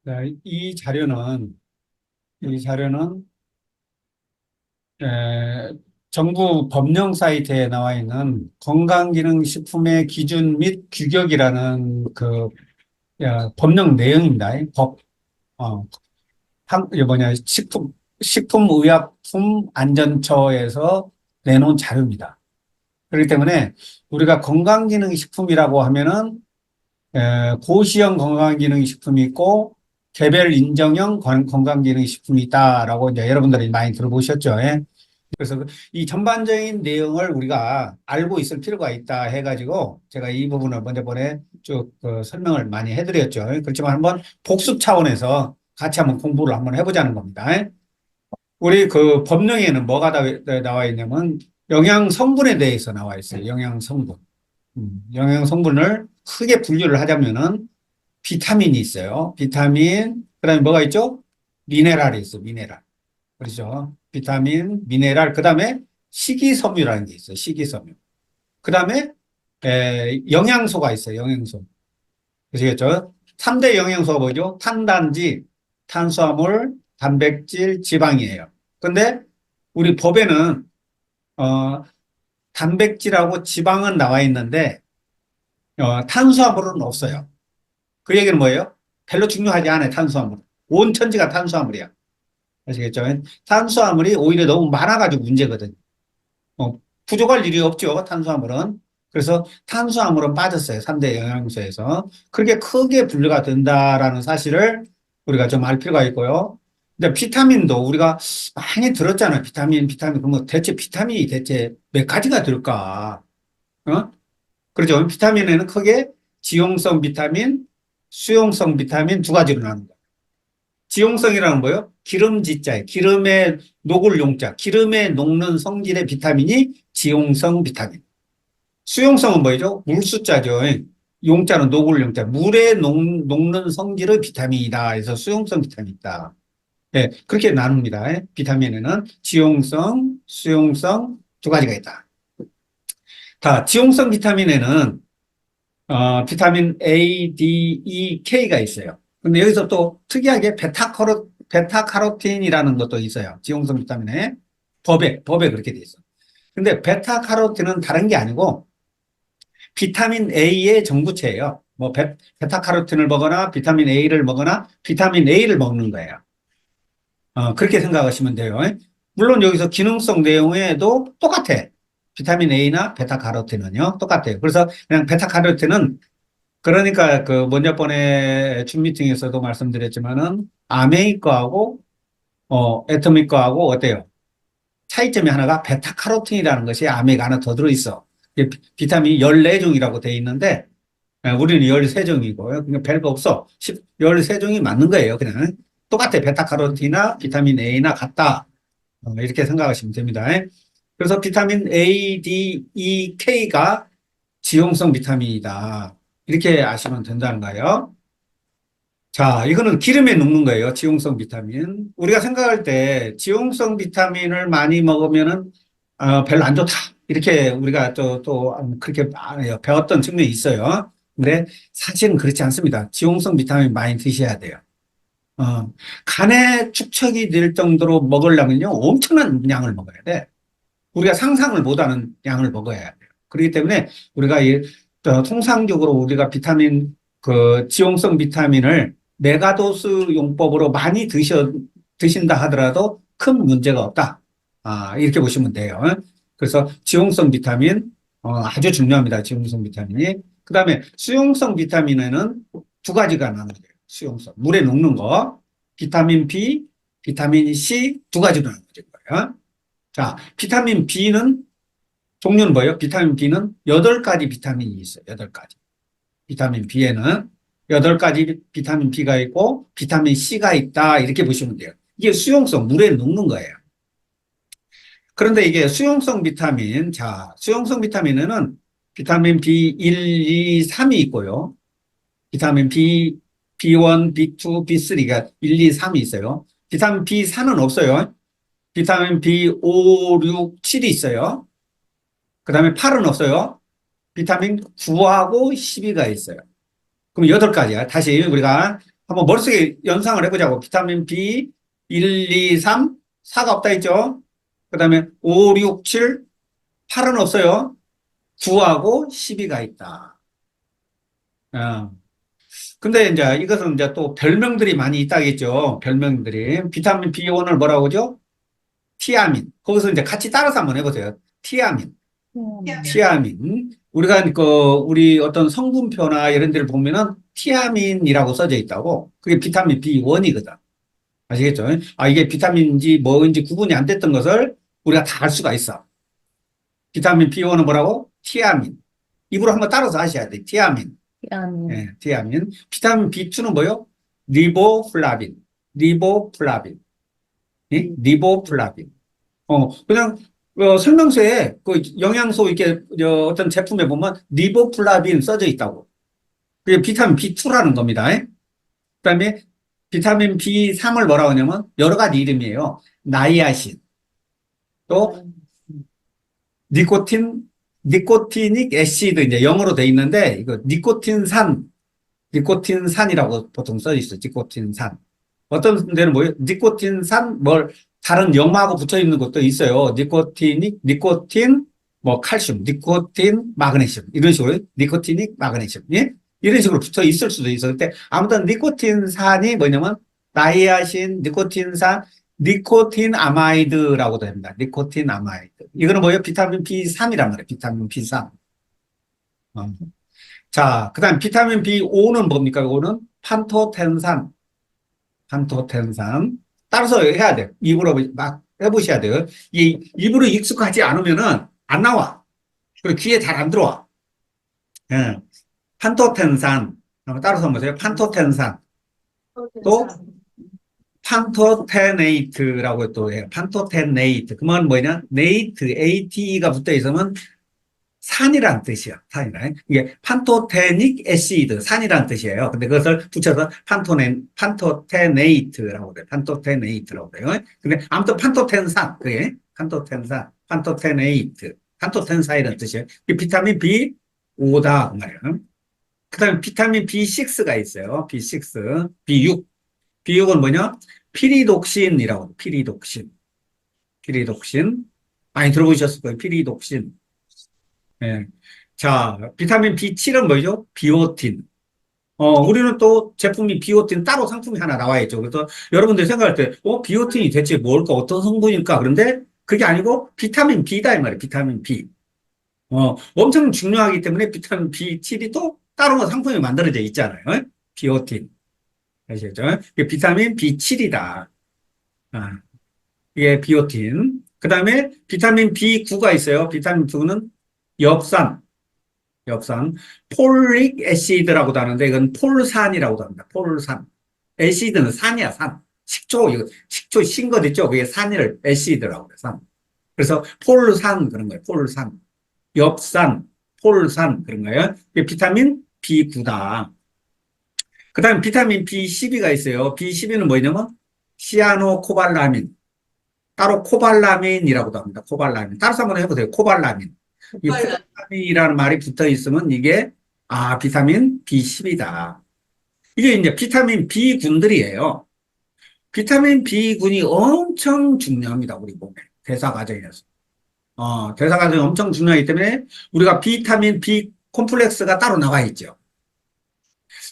자, 이 자료는 에, 정부 법령 사이트에 나와 있는 건강기능식품의 기준 및 규격이라는 법령 내용입니다. 어, 이게 뭐냐, 식품의약품안전처에서 내놓은 자료입니다. 그렇기 때문에 우리가 건강기능식품이라고 하면은 고시형 건강기능식품이 있고 개별 인정형 건강기능식품이 있다라고 이제 여러분들이 많이 들어보셨죠. 예? 그래서 이 전반적인 내용을 우리가 알고 있을 필요가 있다 해가지고 제가 이 부분을 먼저 번에 쭉 설명을 많이 해드렸죠. 그렇지만 한번 복습 차원에서 같이 한번 공부를 한번 해보자는 겁니다. 예? 우리 그 법령에는 뭐가 나와 있냐면 영양 성분에 대해서 나와 있어요. 영양 성분. 영양 성분을 크게 분류를 하자면은 비타민이 있어요. 비타민, 그 다음에 뭐가 있죠? 미네랄이 있어요. 미네랄. 그렇죠. 비타민, 미네랄, 그 다음에 식이섬유라는 게 있어요. 식이섬유. 그 다음에 영양소가 있어요. 영양소. 그시겠죠? 3대 영양소가 뭐죠? 탄단지, 탄수화물, 단백질, 지방이에요. 근데 우리 법에는 어, 단백질하고 지방은 나와 있는데 탄수화물은 없어요. 그 얘기는 뭐예요? 별로 중요하지 않아요, 탄수화물. 온 천지가 탄수화물이야. 아시겠죠? 탄수화물이 오히려 너무 많아가지고 문제거든. 부족할 일이 없죠, 탄수화물은. 그래서 탄수화물은 빠졌어요, 3대 영양소에서. 그렇게 크게 분류가 된다라는 사실을 우리가 좀 알 필요가 있고요. 근데 비타민도 우리가 많이 들었잖아요. 비타민. 그럼 대체 비타민이 대체 몇 가지가 들을까? 어? 그렇죠. 비타민에는 크게 지용성 비타민, 수용성 비타민 두 가지로 나눕니다. 지용성이라는 거요. 기름지자에 기름에 녹을 용자, 기름에 녹는 성질의 비타민이 지용성 비타민. 수용성은 뭐죠? 물수자죠. 용자는 녹을 용자. 물에 녹는 성질의 비타민이다. 그래서 수용성 비타민이다. 예, 그렇게 나눕니다. 비타민에는 지용성, 수용성 두 가지가 있다. 지용성 비타민에는 비타민 A, D, E, K가 있어요. 근데 여기서 또 특이하게 베타카로틴이라는 것도 있어요. 지용성 비타민에. 법에 그렇게 돼 있어. 근데 베타카로틴은 다른 게 아니고 비타민 A의 정부체예요. 뭐 베타카로틴을 먹거나 비타민 A를 먹거나 비타민 A를 먹는 거예요. 그렇게 생각하시면 돼요. 물론 여기서 기능성 내용에도 똑같아. 비타민 A나 베타카로틴은요, 똑같아요. 그래서 그냥 베타카로틴은 그러니까 그 먼저 번에 줌 미팅에서도 말씀드렸지만은 아메이 거하고 애터미 거하고 어때요? 차이점이 하나가 베타카로틴이라는 것이 아메이가 하나 더 들어있어. 비타민이 14종이라고 돼 있는데 우리는 13종이고요. 그러니까 별거 없어. 13종이 맞는 거예요. 그냥 똑같아. 베타카로틴이나 비타민 A나 같다. 이렇게 생각하시면 됩니다. 그래서 비타민 A, D, E, K가 지용성 비타민이다. 이렇게 아시면 된다는 거예요. 자, 이거는 기름에 녹는 거예요. 지용성 비타민. 우리가 생각할 때 지용성 비타민을 많이 먹으면은 별로 안 좋다. 이렇게 우리가 또 그렇게 배웠던 측면이 있어요. 근데 사실은 그렇지 않습니다. 지용성 비타민 많이 드셔야 돼요. 간에 축적이 될 정도로 먹으려면요. 엄청난 양을 먹어야 돼. 우리가 상상을 못하는 양을 먹어야 돼요. 그렇기 때문에 우리가 통상적으로 우리가 지용성 비타민을 메가도스 용법으로 많이 드신다 하더라도 큰 문제가 없다. 이렇게 보시면 돼요. 그래서 지용성 비타민, 아주 중요합니다. 지용성 비타민이. 그 다음에 수용성 비타민에는 두 가지가 나눠져요. 수용성. 물에 녹는 거. 비타민 B, 비타민 C 두 가지로 나눠질 거예요. 자, 비타민 B는 종류는 뭐예요? 비타민 B는 8가지 비타민이 있어요. 8가지. 비타민 B에는 8가지 비타민 B가 있고 비타민 C가 있다. 이렇게 보시면 돼요. 이게 수용성, 물에 녹는 거예요. 그런데 이게 수용성 비타민, 수용성 비타민에는 비타민 B1, 2, 3이 있고요. 비타민 B1, B2, B3가 1, 2, 3이 있어요. 비타민 B4는 없어요. 비타민 B5, 6, 7이 있어요. 그 다음에 8은 없어요. 비타민 9하고 12가 있어요. 그럼 8가지야. 다시 우리가 한번 머릿속에 연상을 해보자고. 비타민 B 1, 2, 3, 4가 없다 했죠? 그 다음에 5, 6, 7, 8은 없어요. 9하고 12가 있다. 어. 근데 이제 이것은 이제 또 별명들이 많이 있다겠죠. 별명들이. 비타민 B1을 뭐라고 하죠? 티아민. 거기서 이제 같이 따라서 한번 해보세요. 티아민. 티아민. 우리가 우리 어떤 성분표나 이런 데를 보면은 티아민이라고 써져 있다고. 그게 비타민 B1이거든. 아시겠죠? 아, 이게 비타민인지 뭐인지 구분이 안 됐던 것을 우리가 다 알 수가 있어. 비타민 B1은 뭐라고? 티아민. 입으로 한번 따라서 하셔야 돼. 티아민. 예, 티아민. 비타민 B2는 뭐요? 리보플라빈. 리보플라빈. 예? 리보플라빈. 그냥 설명서에 그 영양소 이렇게 어떤 제품에 보면 리보플라빈 써져 있다고. 그게 비타민 B2라는 겁니다. 예? 그다음에 비타민 B3을 뭐라고 하냐면 여러 가지 이름이에요. 나이아신, 또 니코티닉 애시드 이제 영어로 돼 있는데 이거 니코틴산이라고 보통 써 있어. 니코틴산. 어떤 데는 뭐예요? 니코틴산 다른 영어하고 붙어 있는 것도 있어요. 니코틴 뭐 칼슘, 니코틴 마그네슘 이런 식으로 니코티닉 마그네슘 예? 이런 식으로 붙어 있을 수도 있어. 근데 아무튼 니코틴산이 뭐냐면 나이아신, 니코틴산, 니코틴 아마이드라고도 합니다. 니코틴 아마이드. 이거는 뭐예요? 비타민 B3이란 말이에요. 비타민 B3. 자, 그 다음 비타민 B5는 뭡니까? 이거는 판토텐산. 따라서 해야 돼요. 입으로 막 해보셔야 돼요. 이 입으로 익숙하지 않으면은 안 나와. 그리고 귀에 잘 안 들어와. 예. 판토텐산. 한번 따라서 한번 보세요. 판토텐산. 또 판토테네이트라고 또 해요. 판토테네이트. 그러면 뭐냐? AT가 붙어 있으면 산이란 뜻이야. 산이란. 이게 판토테닉 애시드, 산이란 뜻이에요. 근데 그것을 붙여서 판토테네이트라고 그래요. 판토테네이트라고 그래요. 근데 아무튼 판토텐산, 그게 판토텐산, 판토테네이트, 판토텐산이라는 뜻이에요. 이 비타민 B5다, 그 말이에요. 그 다음에 비타민 B6가 있어요. B6, B6. B6은 뭐냐? 피리독신이라고, 피리독신. 많이 들어보셨을 거예요. 피리독신. 예. 자, 비타민 B7은 뭐죠? 비오틴. 우리는 또 제품이 비오틴 따로 상품이 하나 나와 있죠. 그래서 여러분들이 생각할 때, 비오틴이 대체 뭘까? 어떤 성분일까? 그런데 그게 아니고 비타민 B다, 이 말이에요. 비타민 B. 엄청 중요하기 때문에 비타민 B7이 또 따로 상품이 만들어져 있잖아요. 비오틴. 아시겠죠? 이게 비타민 B7이다. 아, 이게 비오틴. 그 다음에 비타민 B9가 있어요. 비타민 9는 엽산. 폴릭 애시드라고도 하는데 이건 폴산이라고도 합니다. 폴산. 애시드는 산이야, 산. 식초 신 것 있죠? 그게 산이를 애시드라고 그래요, 산. 그래서 폴산 그런 거예요, 폴산. 엽산, 폴산 그런 거예요. 이게 비타민 B9다. 그 다음에 비타민 B12가 있어요. B12는 뭐냐면 시아노코발라민. 따로 코발라민이라고도 합니다. 코발라민. 따라서 한번 해보세요. 코발라민. 이 코발라민이라는 말이 붙어 있으면 이게 비타민 B10이다. 이게 이제 비타민 B군들이에요. 비타민 B군이 엄청 중요합니다. 우리 몸에. 대사 과정에서. 대사 과정이 엄청 중요하기 때문에 우리가 비타민 B 콤플렉스가 따로 나와 있죠.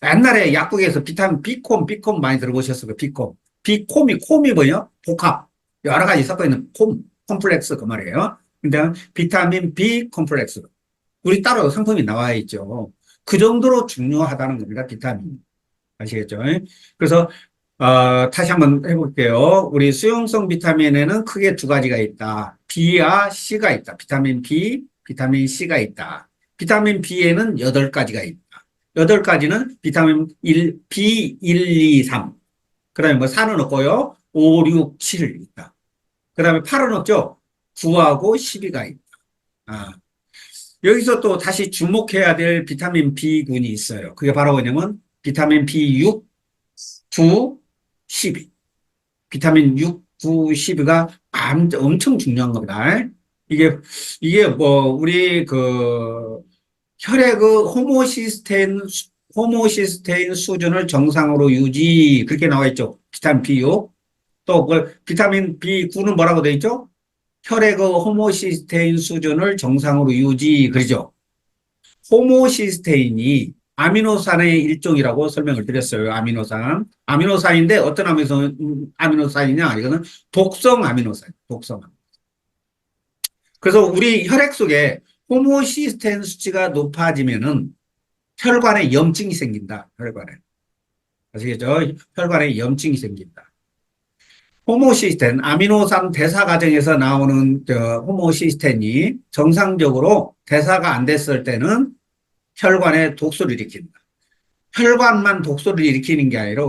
옛날에 약국에서 비타민 B콤 많이 들어보셨을 거예요. 콤이 뭐예요? 복합. 여러 가지 섞어 있는 콤플렉스 그 말이에요. 근데 비타민 B 콤플렉스. 우리 따로 상품이 나와 있죠. 그 정도로 중요하다는 겁니다. 비타민. 아시겠죠? 그래서 다시 한번 해볼게요. 우리 수용성 비타민에는 크게 두 가지가 있다. B와 C가 있다. 비타민 B, 비타민 C가 있다. 비타민 B에는 8가지가 있다. 8가지는 비타민 B1, 2, 3. 그 다음에 뭐 4는 없고요. 5, 6, 7 있다. 그 다음에 8은 없죠. 9하고 12가 있다. 여기서 또 다시 주목해야 될 비타민 B군이 있어요. 그게 바로 뭐냐면 비타민 B6, 9, 12. 비타민 6, 9, 12가 엄청 중요한 겁니다. 이게 뭐, 우리 혈액의 호모시스테인 수준을 정상으로 유지. 그렇게 나와 있죠. 비타민 B6. 또 그 비타민 B9는 뭐라고 돼 있죠? 혈액의 호모시스테인 수준을 정상으로 유지. 그러죠. 호모시스테인이 아미노산의 일종이라고 설명을 드렸어요. 아미노산. 아미노산인데 어떤 아미노산이냐? 이거는 독성 아미노산. 독성. 그래서 우리 혈액 속에 호모시스테인 수치가 높아지면은 혈관에 염증이 생긴다. 혈관에. 아시겠죠? 혈관에 염증이 생긴다. 호모시스텐, 아미노산 대사 과정에서 나오는 호모시스텐이 정상적으로 대사가 안 됐을 때는 혈관에 독소를 일으킨다. 혈관만 독소를 일으키는 게 아니라,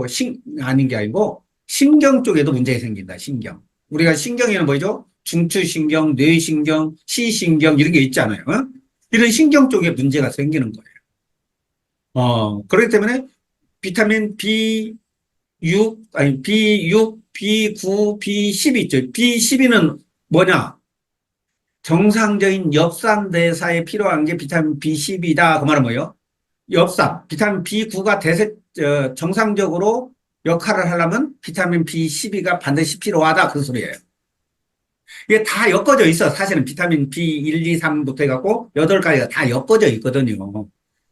아닌 게 아니고, 신경 쪽에도 문제가 생긴다, 신경. 우리가 신경에는 뭐죠? 중추신경, 뇌신경, 시신경, 이런 게 있잖아요. 어? 이런 신경 쪽에 문제가 생기는 거예요. 그렇기 때문에 비타민 B6, 아니, B6, B9, B12 있죠. B12는 뭐냐? 정상적인 엽산 대사에 필요한 게 비타민 B12다. 그 말은 뭐예요? 엽산, 비타민 B9가 정상적으로 역할을 하려면 비타민 B12가 반드시 필요하다. 그 소리예요. 이게 다 엮어져 있어. 사실은 비타민 B1, 2, 3부터 해갖고 8가지가 다 엮어져 있거든요.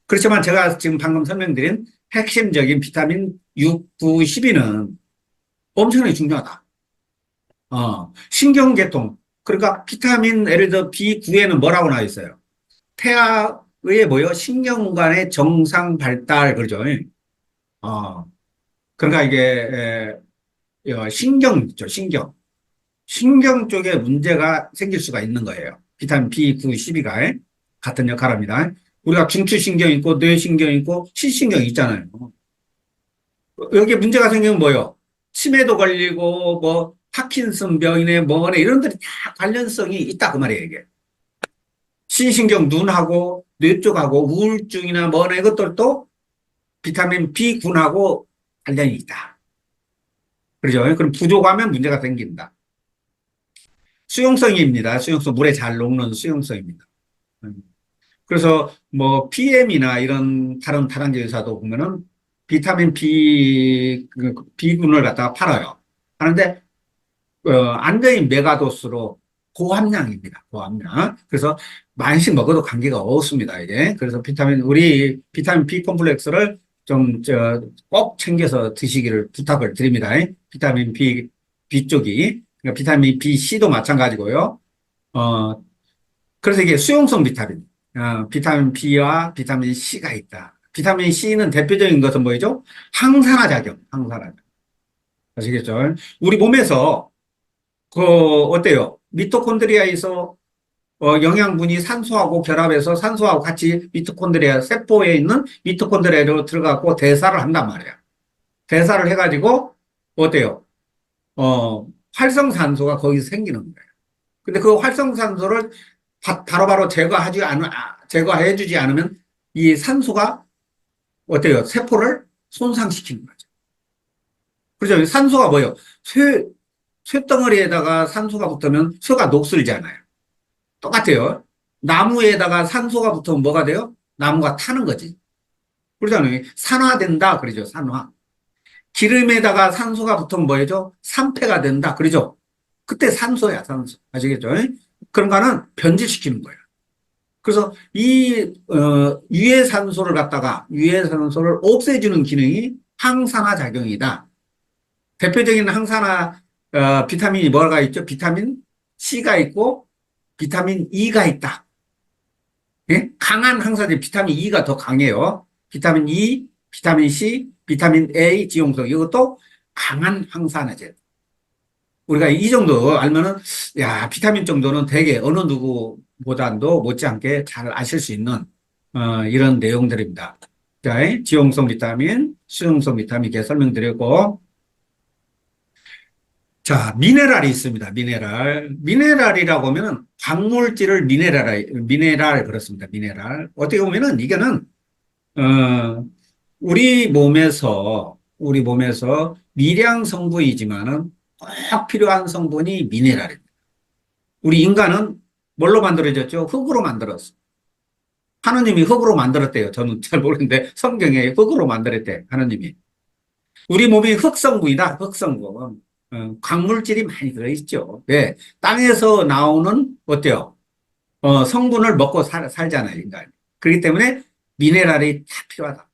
그렇지만 제가 지금 방금 설명드린 핵심적인 비타민 6, 9, 12는 엄청나게 중요하다. 신경계통. 그러니까 비타민, 예를 들어 B9에는 뭐라고 나와 있어요? 태아의 뭐요? 신경관의 정상 발달, 그러죠. 그러니까 이게, 신경 있죠, 신경. 신경 쪽에 문제가 생길 수가 있는 거예요. 비타민 B9, 12가 같은 역할을 합니다. 우리가 중추신경 있고, 뇌신경 있고, 시신경 있잖아요. 여기에 문제가 생기면 뭐요? 치매도 걸리고, 뭐, 파킨슨 병이네, 뭐네, 이런 들이 다 관련성이 있다, 그 말이에요, 이게. 신신경 눈하고, 뇌 쪽하고, 우울증이나 뭐네, 이것들도 비타민 B9하고 관련이 있다. 그렇죠? 그럼 부족하면 문제가 생긴다. 수용성입니다. 수용성, 물에 잘 녹는 수용성입니다. 그래서 뭐 PM이나 이런 다른 다단계 의사도 보면은 비타민 B군을 갖다가 팔아요. 하는데 안정인 메가도스로 고함량입니다. 고함량. 그래서 많이씩 먹어도 관계가 없습니다. 이게. 그래서 우리 비타민 B 콤플렉스를 좀 꼭 챙겨서 드시기를 부탁을 드립니다. 비타민 B 쪽이. 그러니까 비타민 BC도 마찬가지고요. 그래서 이게 수용성 비타민. 비타민 B와 비타민 C가 있다. 비타민 C는 대표적인 것은 뭐죠? 항산화 작용, 항산화 작용. 아시겠죠? 우리 몸에서, 어때요? 미토콘드리아에서, 영양분이 산소하고 결합해서 산소하고 같이 미토콘드리아, 세포에 있는 미토콘드리아로 들어가고 대사를 한단 말이야. 대사를 해가지고, 어때요? 활성산소가 거기서 생기는 거예요. 근데 그 활성산소를 바로바로 제거해주지 않으면 이 산소가 어때요? 세포를 손상시키는 거죠. 그렇죠? 산소가 뭐예요? 쇠덩어리에다가 산소가 붙으면 쇠가 녹슬잖아요. 똑같아요. 나무에다가 산소가 붙으면 뭐가 돼요? 나무가 타는 거지. 그러잖아요. 산화된다. 그러죠. 산화. 기름에다가 산소가 붙으면 뭐죠? 산패가 된다. 그러죠. 그때 산소야, 산소. 아시겠죠? 그런 거는 변질시키는 거예요. 그래서 유해산소를 없애주는 기능이 항산화 작용이다. 대표적인 항산화, 비타민이 뭐가 있죠? 비타민 C가 있고, 비타민 E가 있다. 예? 강한 항산제, 비타민 E가 더 강해요. 비타민 E, 비타민 C, 비타민 A, 지용성. 이것도 강한 항산화제. 우리가 이 정도 알면은, 야, 비타민 정도는 되게 어느 누구보다도 못지않게 잘 아실 수 있는, 이런 내용들입니다. 자, 지용성 비타민, 수용성 비타민 이렇게 설명드렸고, 자, 미네랄이 있습니다. 미네랄이라고 하면은 광물질을 미네랄 그렇습니다. 미네랄. 어떻게 보면은 이게는, 우리 몸에서 미량 성분이지만은 꼭 필요한 성분이 미네랄입니다. 우리 인간은 뭘로 만들어졌죠? 흙으로 만들었어. 하느님이 흙으로 만들었대요. 저는 잘 모르는데 성경에 흙으로 만들었대, 하느님이. 우리 몸이 흙성분이다, 흙성분. 광물질이 많이 들어있죠. 왜? 땅에서 나오는, 어때요? 성분을 먹고 살잖아요, 인간이. 그렇기 때문에 미네랄이 다 필요하다.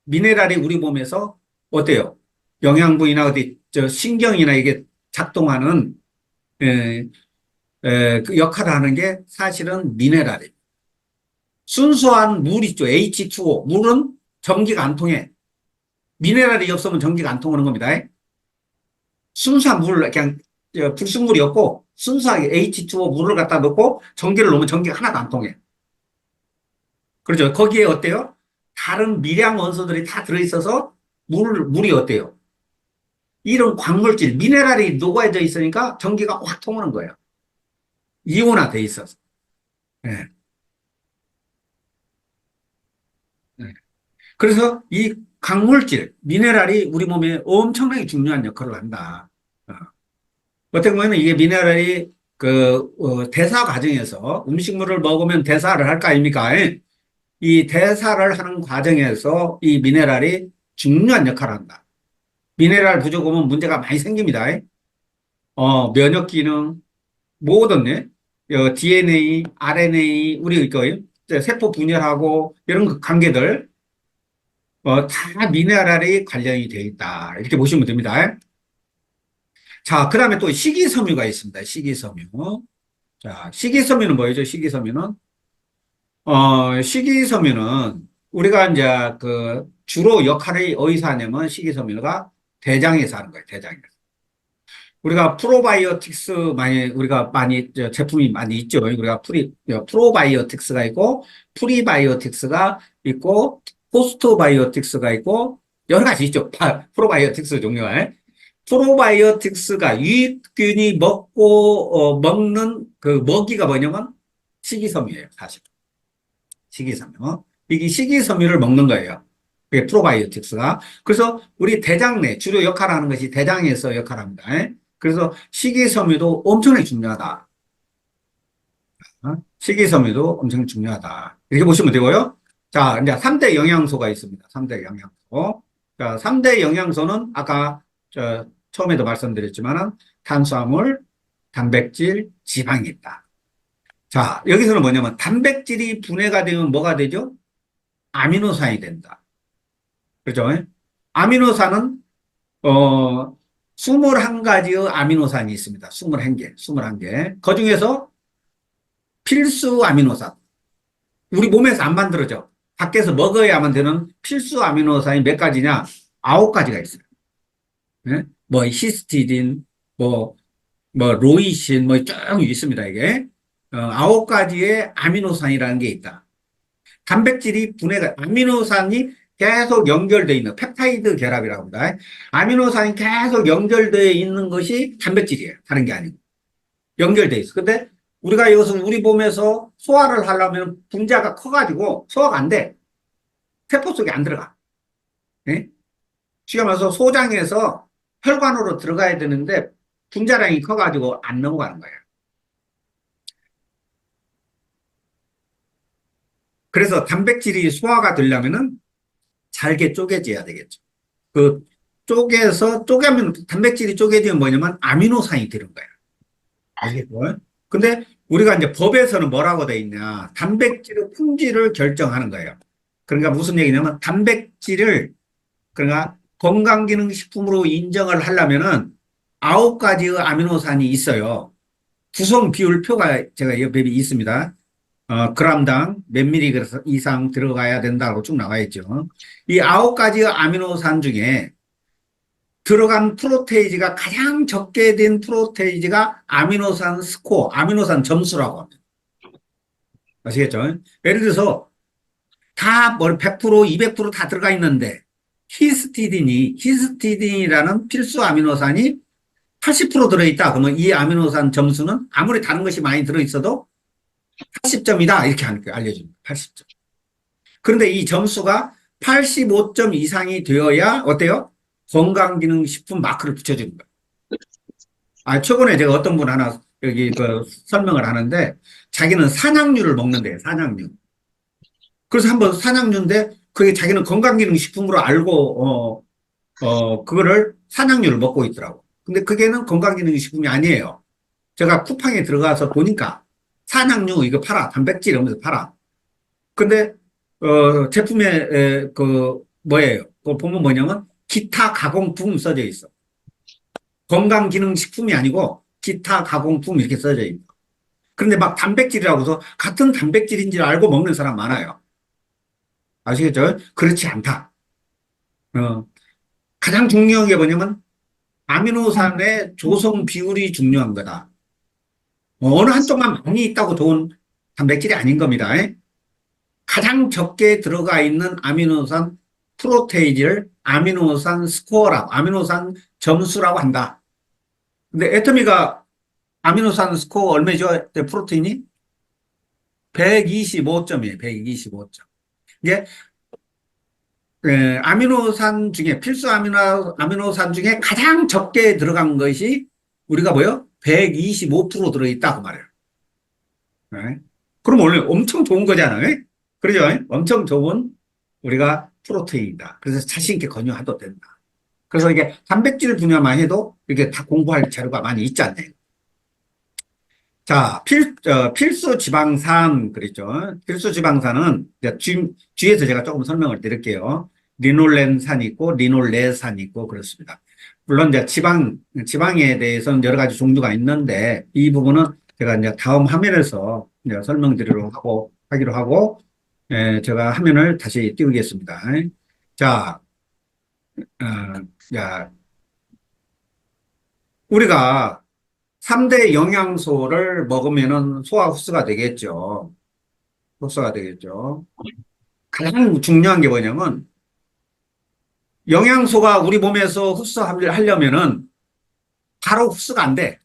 미네랄이 우리 몸에서 어때요? 영양분이나 어디, 신경이나 이게 작동하는, 에, 그 역할을 하는 게 사실은 미네랄이에요. 순수한 물 있죠. H2O. 물은 전기가 안 통해. 미네랄이 없으면 전기가 안 통하는 겁니다. 순수한 물을 그냥 불순물이었고 순수하게 H2O 물을 갖다 넣고 전기를 넣으면 전기가 하나도 안 통해. 그렇죠. 거기에 어때요? 다른 미량 원소들이 다 들어있어서 물이 어때요? 이런 광물질, 미네랄이 녹아져 있으니까 전기가 확 통하는 거예요. 이온화돼 있어서. 네. 네. 그래서 이 광물질, 미네랄이 우리 몸에 엄청나게 중요한 역할을 한다. 어떻게 보면 이게 미네랄이 대사 과정에서 음식물을 먹으면 대사를 할 거 아닙니까? 이 대사를 하는 과정에서 이 미네랄이 중요한 역할을 한다. 미네랄 부족 오면 문제가 많이 생깁니다. 면역 기능, 모든, DNA, RNA, 우리 세포 분열하고 이런 관계들, 다 미네랄이 관련이 되어 있다. 이렇게 보시면 됩니다. 자, 그 다음에 또 식이섬유가 있습니다. 식이섬유. 자, 식이섬유는 뭐죠? 식이섬유는? 식이섬유는 우리가 이제 주로 역할이 어디서 하냐면 식이섬유가 대장에서 하는 거예요. 대장에서. 우리가 프로바이오틱스 우리가 많이, 제품이 많이 있죠. 우리가 프로바이오틱스가 있고, 프리바이오틱스가 있고, 포스트바이오틱스가 있고, 여러 가지 있죠. 프로바이오틱스 종류가. 프로바이오틱스가 유익균이 먹는 먹이가 뭐냐면 식이섬유예요, 사실. 식이섬유. 이게 식이섬유를 먹는 거예요. 그게 프로바이오틱스가. 그래서 우리 대장 내 주로 역할하는 것이 대장에서 역할합니다. 그래서 식이섬유도 엄청나게 중요하다. 식이섬유도 엄청 중요하다. 이렇게 보시면 되고요. 자, 이제 3대 영양소가 있습니다. 3대 영양소. 자, 3대 영양소는 아까 처음에도 말씀드렸지만은 탄수화물, 단백질, 지방이 있다. 자, 여기서는 뭐냐면 단백질이 분해가 되면 뭐가 되죠? 아미노산이 된다. 그죠? 아미노산은 21가지의 아미노산이 있습니다. 21개, 21개. 그중에서 필수 아미노산. 우리 몸에서 안 만들어져. 밖에서 먹어야만 되는 필수 아미노산이 몇 가지냐? 9가지가 있어요. 네? 뭐 히스티딘, 로이신, 쭉 있습니다, 이게. 9가지의 아미노산이라는 게 있다. 단백질이 아미노산이 계속 연결되어 있는 펩타이드 결합이라고 합니다. 아미노산이 계속 연결되어 있는 것이 단백질이에요. 다른 게 아니고. 연결되어 있어. 근데 우리가 이것은 우리 몸에서 소화를 하려면 분자가 커가지고 소화가 안 돼. 세포 속에 안 들어가. 네? 지금 와서 소장에서 혈관으로 들어가야 되는데 분자량이 커가지고 안 넘어가는 거예요. 그래서 단백질이 소화가 되려면은 잘게 쪼개져야 되겠죠. 쪼개면, 단백질이 쪼개지면 뭐냐면 아미노산이 되는 거예요. 알겠고? 근데 우리가 이제 법에서는 뭐라고 돼 있냐. 단백질의 품질을 결정하는 거예요. 그러니까 무슨 얘기냐면 그러니까 건강기능식품으로 인정을 하려면은 9가지의 아미노산이 있어요. 구성 비율 표가 제가 옆에 있습니다. 그램당 몇 미리그램 이상 들어가야 된다고 쭉 나와 있죠. 이 9가지 아미노산 중에 들어간 프로테이지가 가장 적게 된 프로테이지가 아미노산 스코어, 아미노산 점수라고 합니다. 아시겠죠? 예를 들어서 다 100%, 200%다 들어가 있는데 히스티딘이라는 필수 아미노산이 80% 들어있다. 그러면 이 아미노산 점수는 아무리 다른 것이 많이 들어있어도 80점이다. 이렇게 알려줍니다. 80점. 그런데 이 점수가 85점 이상이 되어야 어때요? 건강기능식품 마크를 붙여주는 거예요. 최근에 제가 어떤 분 하나 여기 설명을 하는데 자기는 산악류를 먹는데요. 산악류. 그래서 한번 산악류인데 그게 자기는 건강기능식품으로 알고 그거를 산악류를 먹고 있더라고. 근데 그게는 건강기능식품이 아니에요. 제가 쿠팡에 들어가서 보니까 산악류 이거 팔아. 단백질 이러면서 팔아. 근데 제품에 뭐예요? 그거 보면 뭐냐면 기타 가공품 써져 있어. 건강기능식품이 아니고 기타 가공품 이렇게 써져 있어. 그런데 막 단백질이라고 해서 같은 단백질인 줄 알고 먹는 사람 많아요. 아시겠죠? 그렇지 않다. 어, 가장 중요한 게 뭐냐면 아미노산의 조성 비율이 중요한 거다. 어느 한쪽만 많이 있다고 좋은 단백질이 아닌 겁니다. 가장 적게 들어가 있는 아미노산 프로테이지를 아미노산 스코어라고, 아미노산 점수라고 한다. 근데 애터미가 아미노산 스코어 얼마죠? 프로테인이? 125점이에요. 125점. 이게 아미노산 중에 필수 아미노산 중에 가장 적게 들어간 것이 우리가 뭐요? 125% 들어있다 그 말이에요. 네. 그럼 원래 엄청 좋은 거잖아요. 그러죠? 엄청 좋은 우리가 프로테인이다. 그래서 자신 있게 권유해도 된다. 그래서 이게 단백질 분야만 해도 이게 다 공부할 자료가 많이 있지 않나요? 자, 필수 지방산 그랬죠. 필수 지방산은 뒤에서 제가 조금 설명을 드릴게요. 리놀렌산이 있고 리놀레산이 있고 그렇습니다. 물론 이제 지방에 대해서는 여러 가지 종류가 있는데 이 부분은 제가 이제 다음 화면에서 이제 하기로 하고 제가 화면을 다시 띄우겠습니다. 자, 자, 우리가 3대 영양소를 먹으면은 소화 흡수가 되겠죠. 흡수가 되겠죠. 가장 중요한 게 뭐냐면 영양소가 우리 몸에서 흡수하려면은 바로 흡수가 안 돼.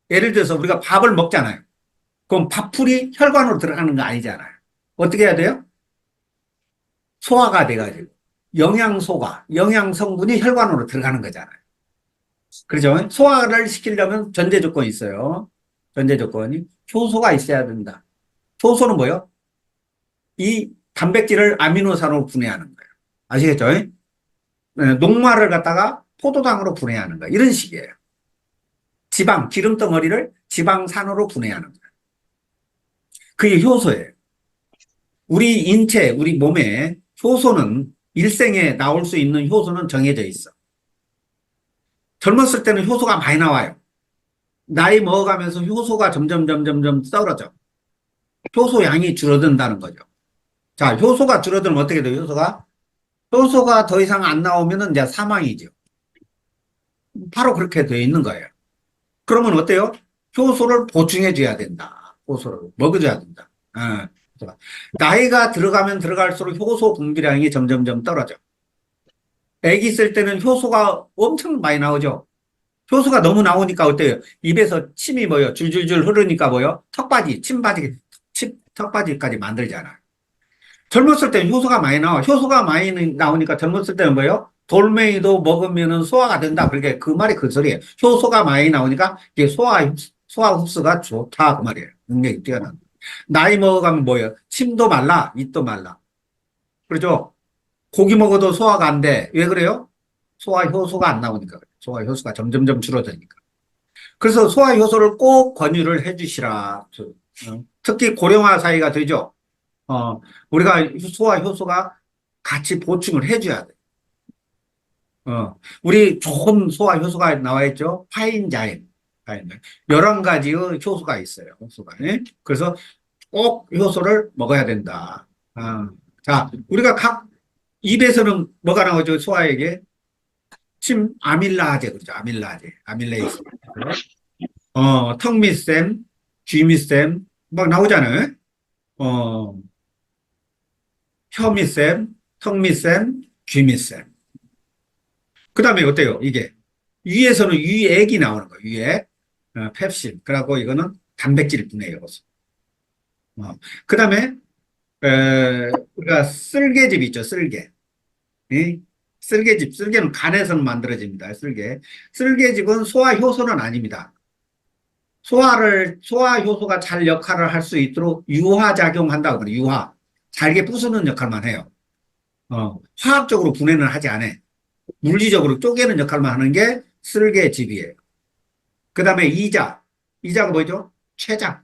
예를 들어서 우리가 밥을 먹잖아요. 그럼 밥풀이 혈관으로 들어가는 거 아니잖아요. 어떻게 해야 돼요? 소화가 돼가지고 영양 성분이 혈관으로 들어가는 거잖아요. 그렇죠? 소화를 시키려면 전제 조건이 있어요. 전제 조건이 효소가 있어야 된다. 효소는 뭐예요? 이 단백질을 아미노산으로 분해하는 거예요. 아시겠죠? 녹말을 갖다가 포도당으로 분해하는 거예요. 이런 식이에요. 기름 덩어리를 지방산으로 분해하는 거예요. 그게 효소예요. 우리 인체, 우리 몸에 효소는 일생에 나올 수 있는 효소는 정해져 있어. 젊었을 때는 효소가 많이 나와요. 나이 먹어가면서 효소가 점점 떨어져. 효소 양이 줄어든다는 거죠. 자, 효소가 줄어들면 어떻게 돼요, 효소가 더 이상 안 나오면 이제 사망이죠. 바로 그렇게 되어 있는 거예요. 그러면 어때요? 효소를 보충해 줘야 된다. 효소를 먹어줘야 된다. 나이가 들어가면 들어갈수록 효소 분비량이 점점점 떨어져. 애기 있을 때는 효소가 엄청 많이 나오죠. 효소가 너무 나오니까 어때요? 입에서 침이 뭐요? 줄줄줄 흐르니까 뭐요? 턱받이까지 만들잖아. 젊었을 때는 효소가 많이 나와. 효소가 많이 나오니까 젊었을 때는 뭐예요? 돌멩이도 먹으면 소화가 된다. 그러니까 그 말이 그 소리예요. 효소가 많이 나오니까 이게 소화 흡수가 좋다. 그 말이에요. 능력이 뛰어난. 나이 먹어가면 뭐예요? 침도 말라, 입도 말라. 그렇죠? 고기 먹어도 소화가 안 돼. 왜 그래요? 소화 효소가 안 나오니까. 소화 효소가 점점점 줄어드니까. 그래서 소화 효소를 꼭 권유를 해 주시라. 특히 고령화 사이가 되죠. 우리가 소화 효소가 같이 보충을 해줘야 돼. 우리 좋은 소화 효소가 나와 있죠. 파인자임. 11가지의 효소가 있어요. 효소가. 그래서 꼭 효소를 먹어야 된다. 자, 우리가 각 입에서는 뭐가 나오죠? 소화에게 아밀라제 그러죠. 아밀레이스. 턱밑샘, 귀밑샘 막 나오잖아요. 어, 혀밑샘, 턱밑샘, 귀밑샘. 그 다음에 어때요? 이게 위에서는 유액이 나오는 거예요. 유액, 펩신. 그래갖고 이거는 단백질 분해 요소. 그 다음에 우리가 쓸개즙 있죠. 쓸개. 이? 쓸개는 간에서는 만들어집니다. 쓸개즙은 소화 효소는 아닙니다. 소화 효소가 잘 역할을 할 수 있도록 유화작용한다고 그래요. 유화. 잘게 부수는 역할만 해요. 화학적으로 분해는 하지 않아. 물리적으로 쪼개는 역할만 하는 게 쓸개즙이에요. 그 다음에 이자가 뭐죠? 췌장.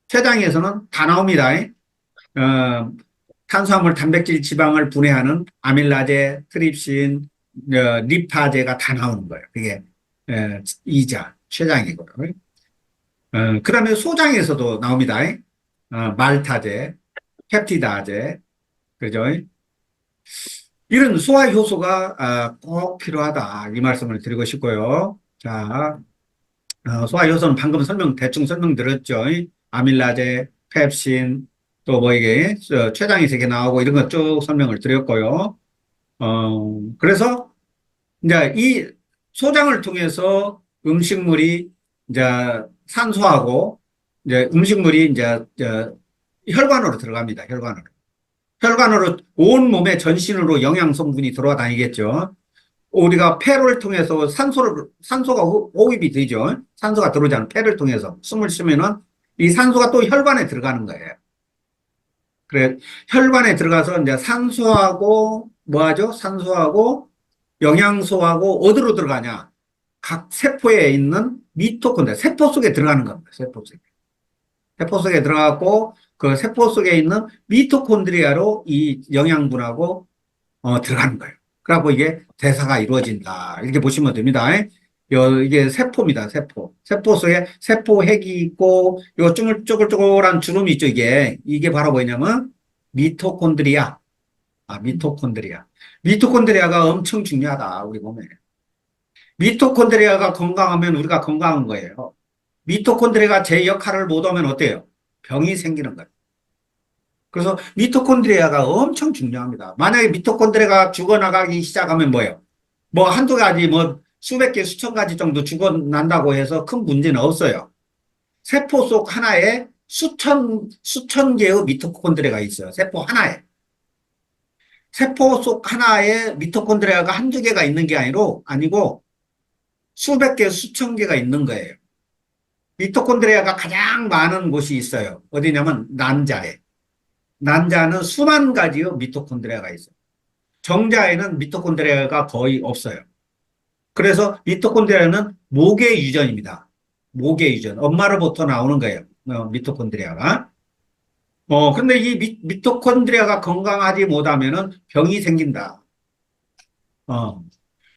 췌장에서는 다 나옵니다. 어, 탄수화물, 단백질, 지방을 분해하는 아밀라제, 트립신, 리파제가 다 나오는 거예요. 그게 이자, 췌장이고요. 그 다음에 소장에서도 나옵니다. 말타제, 펩티다제, 그죠? 이런 소화 효소가 꼭 필요하다. 이 말씀을 드리고 싶고요. 자, 소화 효소는 방금 대충 설명드렸죠. 아밀라제, 펩신, 또 뭐 이게 췌장에서 이게 나오고 이런 거 쭉 설명을 드렸고요. 그래서 이제 이 소장을 통해서 음식물이 이제 산소하고 이제 음식물이 이제 혈관으로 들어갑니다. 혈관으로. 혈관으로 온 몸의 전신으로 영양 성분이 들어다니겠죠. 우리가 폐를 통해서 산소가 호입이 되죠. 산소가 들어오지 않은 폐를 통해서 숨을 쉬면은 이 산소가 또 혈관에 들어가는 거예요. 그래, 혈관에 들어가서 이제 산소하고 뭐 하죠? 산소하고 영양소하고 어디로 들어가냐? 각 세포에 있는 미토콘드리아, 세포 속에 들어가는 겁니다. 세포 속에. 세포 속에 들어가고 그 세포 속에 있는 미토콘드리아로 이 영양분하고 들어가는 거예요. 그래갖고 이게 대사가 이루어진다. 이렇게 보시면 됩니다. 이게 세포입니다. 세포. 세포 속에 세포핵이 있고, 요 쪼글쪼글한 주름이 있죠. 이게 바로 뭐냐면 미토콘드리아. 미토콘드리아. 미토콘드리아가 엄청 중요하다. 우리 몸에. 미토콘드리아가 건강하면 우리가 건강한 거예요. 미토콘드리아가 제 역할을 못하면 어때요? 병이 생기는 거예요. 그래서 미토콘드리아가 엄청 중요합니다. 만약에 미토콘드리아가 죽어나가기 시작하면 뭐예요? 뭐 한두 가지, 뭐 수백 개, 수천 가지 정도 죽어난다고 해서 큰 문제는 없어요. 세포 속 하나에 수천 개의 미토콘드리아가 있어요. 세포 하나에. 세포 속 하나에 미토콘드리아가 한두 개가 있는 게 아니고 수백 개, 수천 개가 있는 거예요. 미토콘드리아가 가장 많은 곳이 있어요. 어디냐면 난자에. 난자는 수만 가지의 미토콘드리아가 있어요. 정자에는 미토콘드리아가 거의 없어요. 그래서 미토콘드리아는 모계 유전입니다. 모계 유전. 엄마로부터 나오는 거예요. 미토콘드리아가. 근데 이 미토콘드리아가 건강하지 못하면은 병이 생긴다.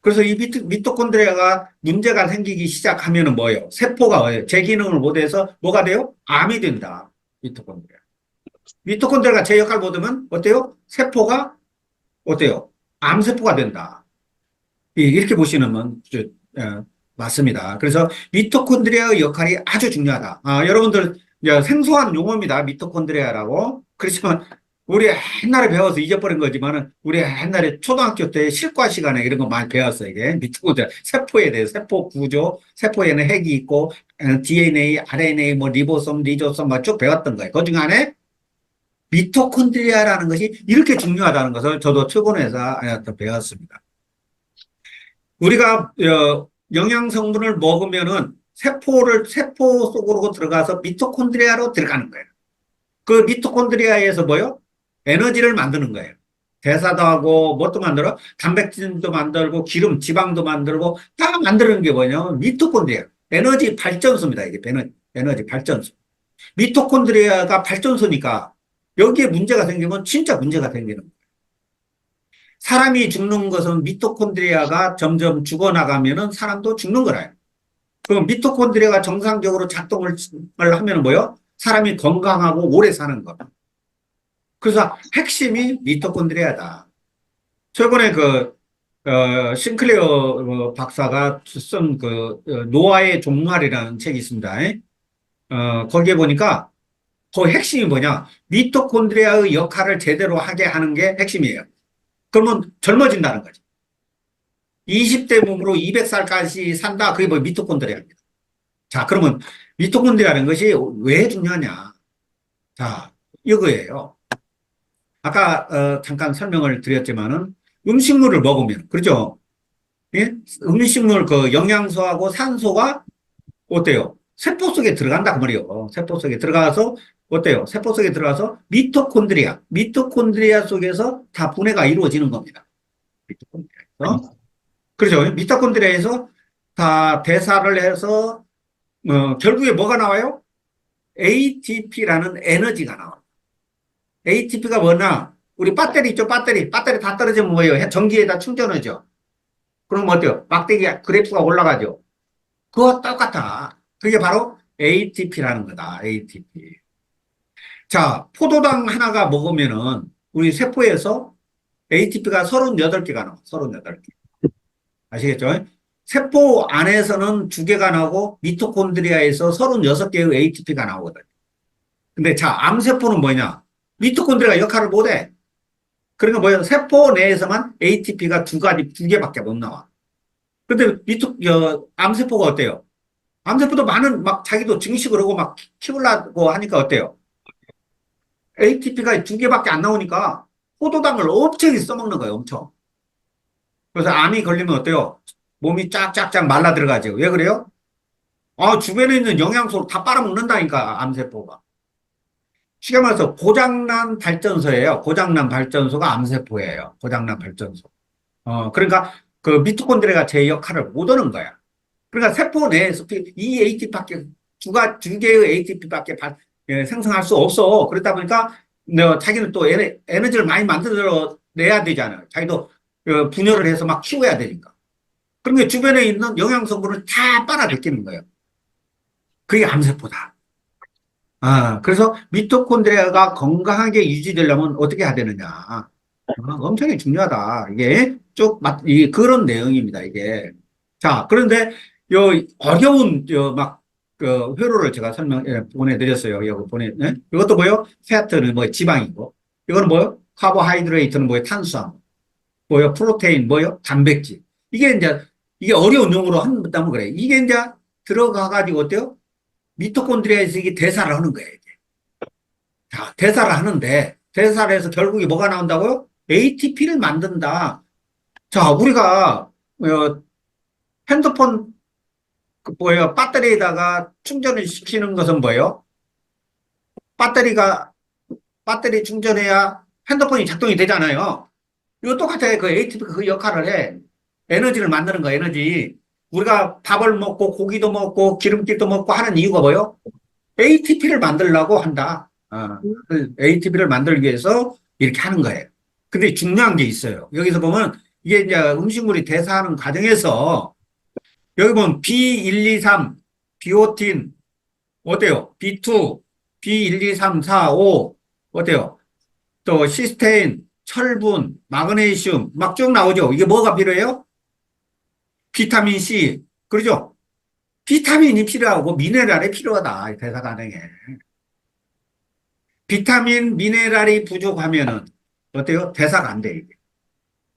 그래서 이 미토콘드리아가 문제가 생기기 시작하면은 뭐예요? 세포가 제 기능을 못해서 뭐가 돼요? 암이 된다. 미토콘드리아. 미토콘드리아가 제 역할 못하면 어때요? 세포가 어때요? 암세포가 된다. 이렇게 보시면 맞습니다. 그래서 미토콘드리아의 역할이 아주 중요하다. 여러분들 생소한 용어입니다. 미토콘드리아라고. 그렇지만 우리 옛날에 배워서 잊어버린 거지만은 우리 옛날에 초등학교 때 실과 시간에 이런 거 많이 배웠어요. 이게 미토콘드리아 세포에 대해 세포 구조, 세포에는 핵이 있고 DNA, RNA, 뭐 리보솜, 리조솜 쭉 배웠던 거예요. 그중 안에 미토콘드리아라는 것이 이렇게 중요하다는 것을 저도 초본에서 배웠습니다. 우리가 영양 성분을 먹으면은 세포 속으로 들어가서 미토콘드리아로 들어가는 거예요. 그 미토콘드리아에서 뭐요? 에너지를 만드는 거예요. 대사도 하고 뭣도 만들어? 단백질도 만들고 기름, 지방도 만들고 다 만드는 게 뭐냐면 미토콘드리아. 에너지 발전소입니다. 이게 에너지 발전소. 미토콘드리아가 발전소니까 여기에 문제가 생기면 진짜 문제가 생기는 거예요. 사람이 죽는 것은 미토콘드리아가 점점 죽어나가면은 사람도 죽는 거라요. 그럼 미토콘드리아가 정상적으로 작동을 하면 뭐요? 사람이 건강하고 오래 사는 거. 그래서 핵심이 미토콘드리아다. 최근에 싱클레어 박사가 쓴 노아의 종말이라는 책이 있습니다. 거기에 보니까 그 핵심이 뭐냐? 미토콘드리아의 역할을 제대로 하게 하는 게 핵심이에요. 그러면 젊어진다는 거죠. 20대 몸으로 200살까지 산다. 그게 뭐 미토콘드리아입니다. 자, 그러면 미토콘드리아라는 것이 왜 중요하냐? 자, 이거예요. 아까 잠깐 설명을 드렸지만은 음식물을 먹으면 그렇죠? 예? 음식물 영양소하고 산소가 어때요? 세포 속에 들어간다 그 말이에요. 세포 속에 들어가서 어때요? 세포 속에 들어가서 미토콘드리아 속에서 다 분해가 이루어지는 겁니다. 미토콘드리아에서. 그렇죠. 미토콘드리아에서 다 대사를 해서, 결국에 뭐가 나와요? ATP라는 에너지가 나와요. ATP가 뭐냐? 우리 배터리 있죠, 배터리. 배터리 다 떨어지면 뭐예요? 전기에다 충전하죠. 그럼 어때요? 막대기 그래프가 올라가죠. 그거 똑같아. 그게 바로 ATP라는 거다. ATP. 자, 포도당 하나가 먹으면은 우리 세포에서 ATP가 38개가 나와. 38개. 아시겠죠? 세포 안에서는 2개가 나오고 미토콘드리아에서 36개의 ATP가 나오거든. 근데 자, 암세포는 뭐냐? 미토콘드리아가 역할을 못해. 그러니까 뭐야? 세포 내에서만 ATP가 2개밖에 못 나와. 근데 암세포가 어때요? 암세포도 많은, 막 자기도 증식을 하고 막 키우려고 하니까 어때요? ATP가 2개밖에 안 나오니까 포도당을 엄청 써먹는 거예요, 엄청. 그래서 암이 걸리면 어때요? 몸이 쫙쫙쫙 말라 들어가죠. 왜 그래요? 주변에 있는 영양소를 다 빨아먹는다니까, 암세포가. 쉽게 말해서 고장난 발전소예요. 고장난 발전소가 암세포예요. 고장난 발전소. 그러니까 그 미토콘드리아가 제 역할을 못 하는 거야. 그러니까 세포 내에서 이 ATP밖에, 두 개의 ATP밖에 생성할 수 없어. 그렇다 보니까 자기는 또 에너지를 많이 만들어 내야 되잖아요. 자기도 분열을 해서 막 키워야 되니까. 그러니까 주변에 있는 영양성분을 다 빨아들이는 거예요. 그게 암세포다. 그래서 미토콘드리아가 건강하게 유지되려면 어떻게 해야 되느냐. 엄청나게 중요하다. 이게 이게 그런 내용입니다. 이게. 자, 그런데 요 어려운 회로를 제가 보내드렸어요. 이거 네? 이것도 뭐요? 패트는 뭐 지방이고, 이거는 뭐요? 카보하이드레이트는 뭐요? 탄수화물, 뭐요? 프로테인, 뭐요? 단백질. 이게 어려운 용어로 한다면 그래. 이게 이제 들어가가지고 어때요? 미토콘드리아에서 이게 대사를 하는 거예요. 이게. 자, 대사를 하는데, 대사를 해서 결국에 뭐가 나온다고요? ATP를 만든다. 자, 우리가, 핸드폰, 배터리에다가 충전을 시키는 것은 뭐예요? 배터리 충전해야 핸드폰이 작동이 되잖아요. 이거 똑같아요. 그 ATP가 그 역할을 해. 에너지를 만드는 거, 에너지. 우리가 밥을 먹고 고기도 먹고 기름기도 먹고 하는 이유가 뭐예요? ATP를 만들려고 한다. ATP를 만들기 위해서 이렇게 하는 거예요. 근데 중요한 게 있어요. 여기서 보면 이게 이제 음식물이 대사하는 과정에서 여기 보면 B123, 비오틴, 어때요? B2, B123, 4, 5, 어때요? 또 시스테인, 철분, 마그네슘 막 쭉 나오죠. 이게 뭐가 필요해요? 비타민 C, 그러죠? 비타민이 필요하고 미네랄이 필요하다. 대사 과정에. 비타민, 미네랄이 부족하면은 어때요? 대사가 안 돼. 이게.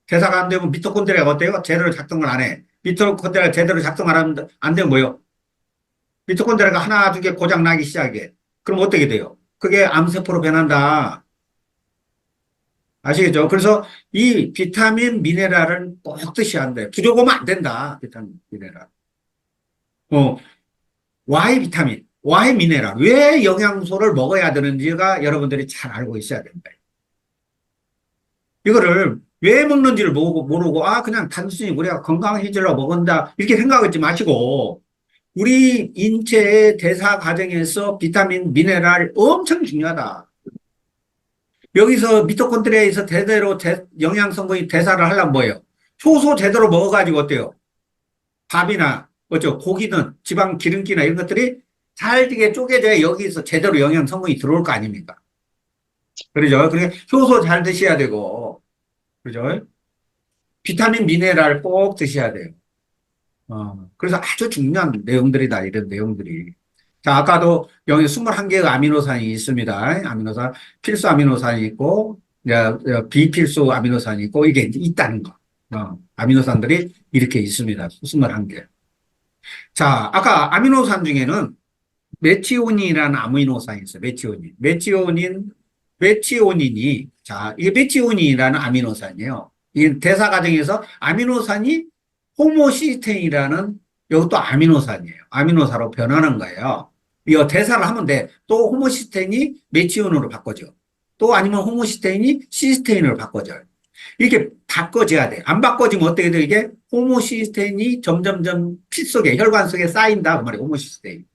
대사가 안 되면 미토콘드리아가 어때요? 제대로 작동을 안 해. 미토콘드리아가 제대로 작동 안 되면 뭐요? 미토콘드리아가 하나, 두 개 고장 나기 시작해. 그럼 어떻게 돼요? 그게 암세포로 변한다. 아시겠죠? 그래서 이 비타민, 미네랄은 꼭 드셔야 한대. 부족하면 안 된다. 비타민, 미네랄. 어, Y 비타민, Y 미네랄. 왜 영양소를 먹어야 되는지가 여러분들이 잘 알고 있어야 된다. 이거를 왜 먹는지를 모르고, 그냥 단순히 우리가 건강해지려고 먹는다. 이렇게 생각하지 마시고, 우리 인체의 대사 과정에서 비타민, 미네랄 엄청 중요하다. 여기서 미토콘드리아에서 제대로 영양성분이 대사를 하려면 뭐예요? 효소 제대로 먹어가지고 어때요? 밥이나, 고기든 지방, 기름기나 이런 것들이 잘게 쪼개져야 여기서 제대로 영양성분이 들어올 거 아닙니까? 그러죠? 그러니까 효소 잘 드셔야 되고, 그죠? 비타민, 미네랄 꼭 드셔야 돼요. 그래서 아주 중요한 내용들이다, 이런 내용들이. 자, 아까도 여기 21개의 아미노산이 있습니다. 필수 아미노산이 있고, 비필수 아미노산이 있고, 이게 이제 있다는 거. 아미노산들이 이렇게 있습니다. 21개. 자, 아까 아미노산 중에는 메티오닌이라는 아미노산이 있어요. 메티오닌이, 자, 이게 메티오닌이라는 아미노산이에요. 이 대사 과정에서 아미노산이 호모시스테인이라는 이것도 아미노산이에요. 아미노사로 변하는 거예요. 이거 대사를 하면 돼. 또 호모시스테인이 메치온으로 바꿔져. 또 아니면 호모시스테인이 시스테인으로 바꿔져요. 이렇게 바꿔져야 돼. 안 바꿔지면 어떻게 돼? 이게 호모시스테인이 점점점 피 속에, 혈관 속에 쌓인다. 그 말이에요. 호모시스테인.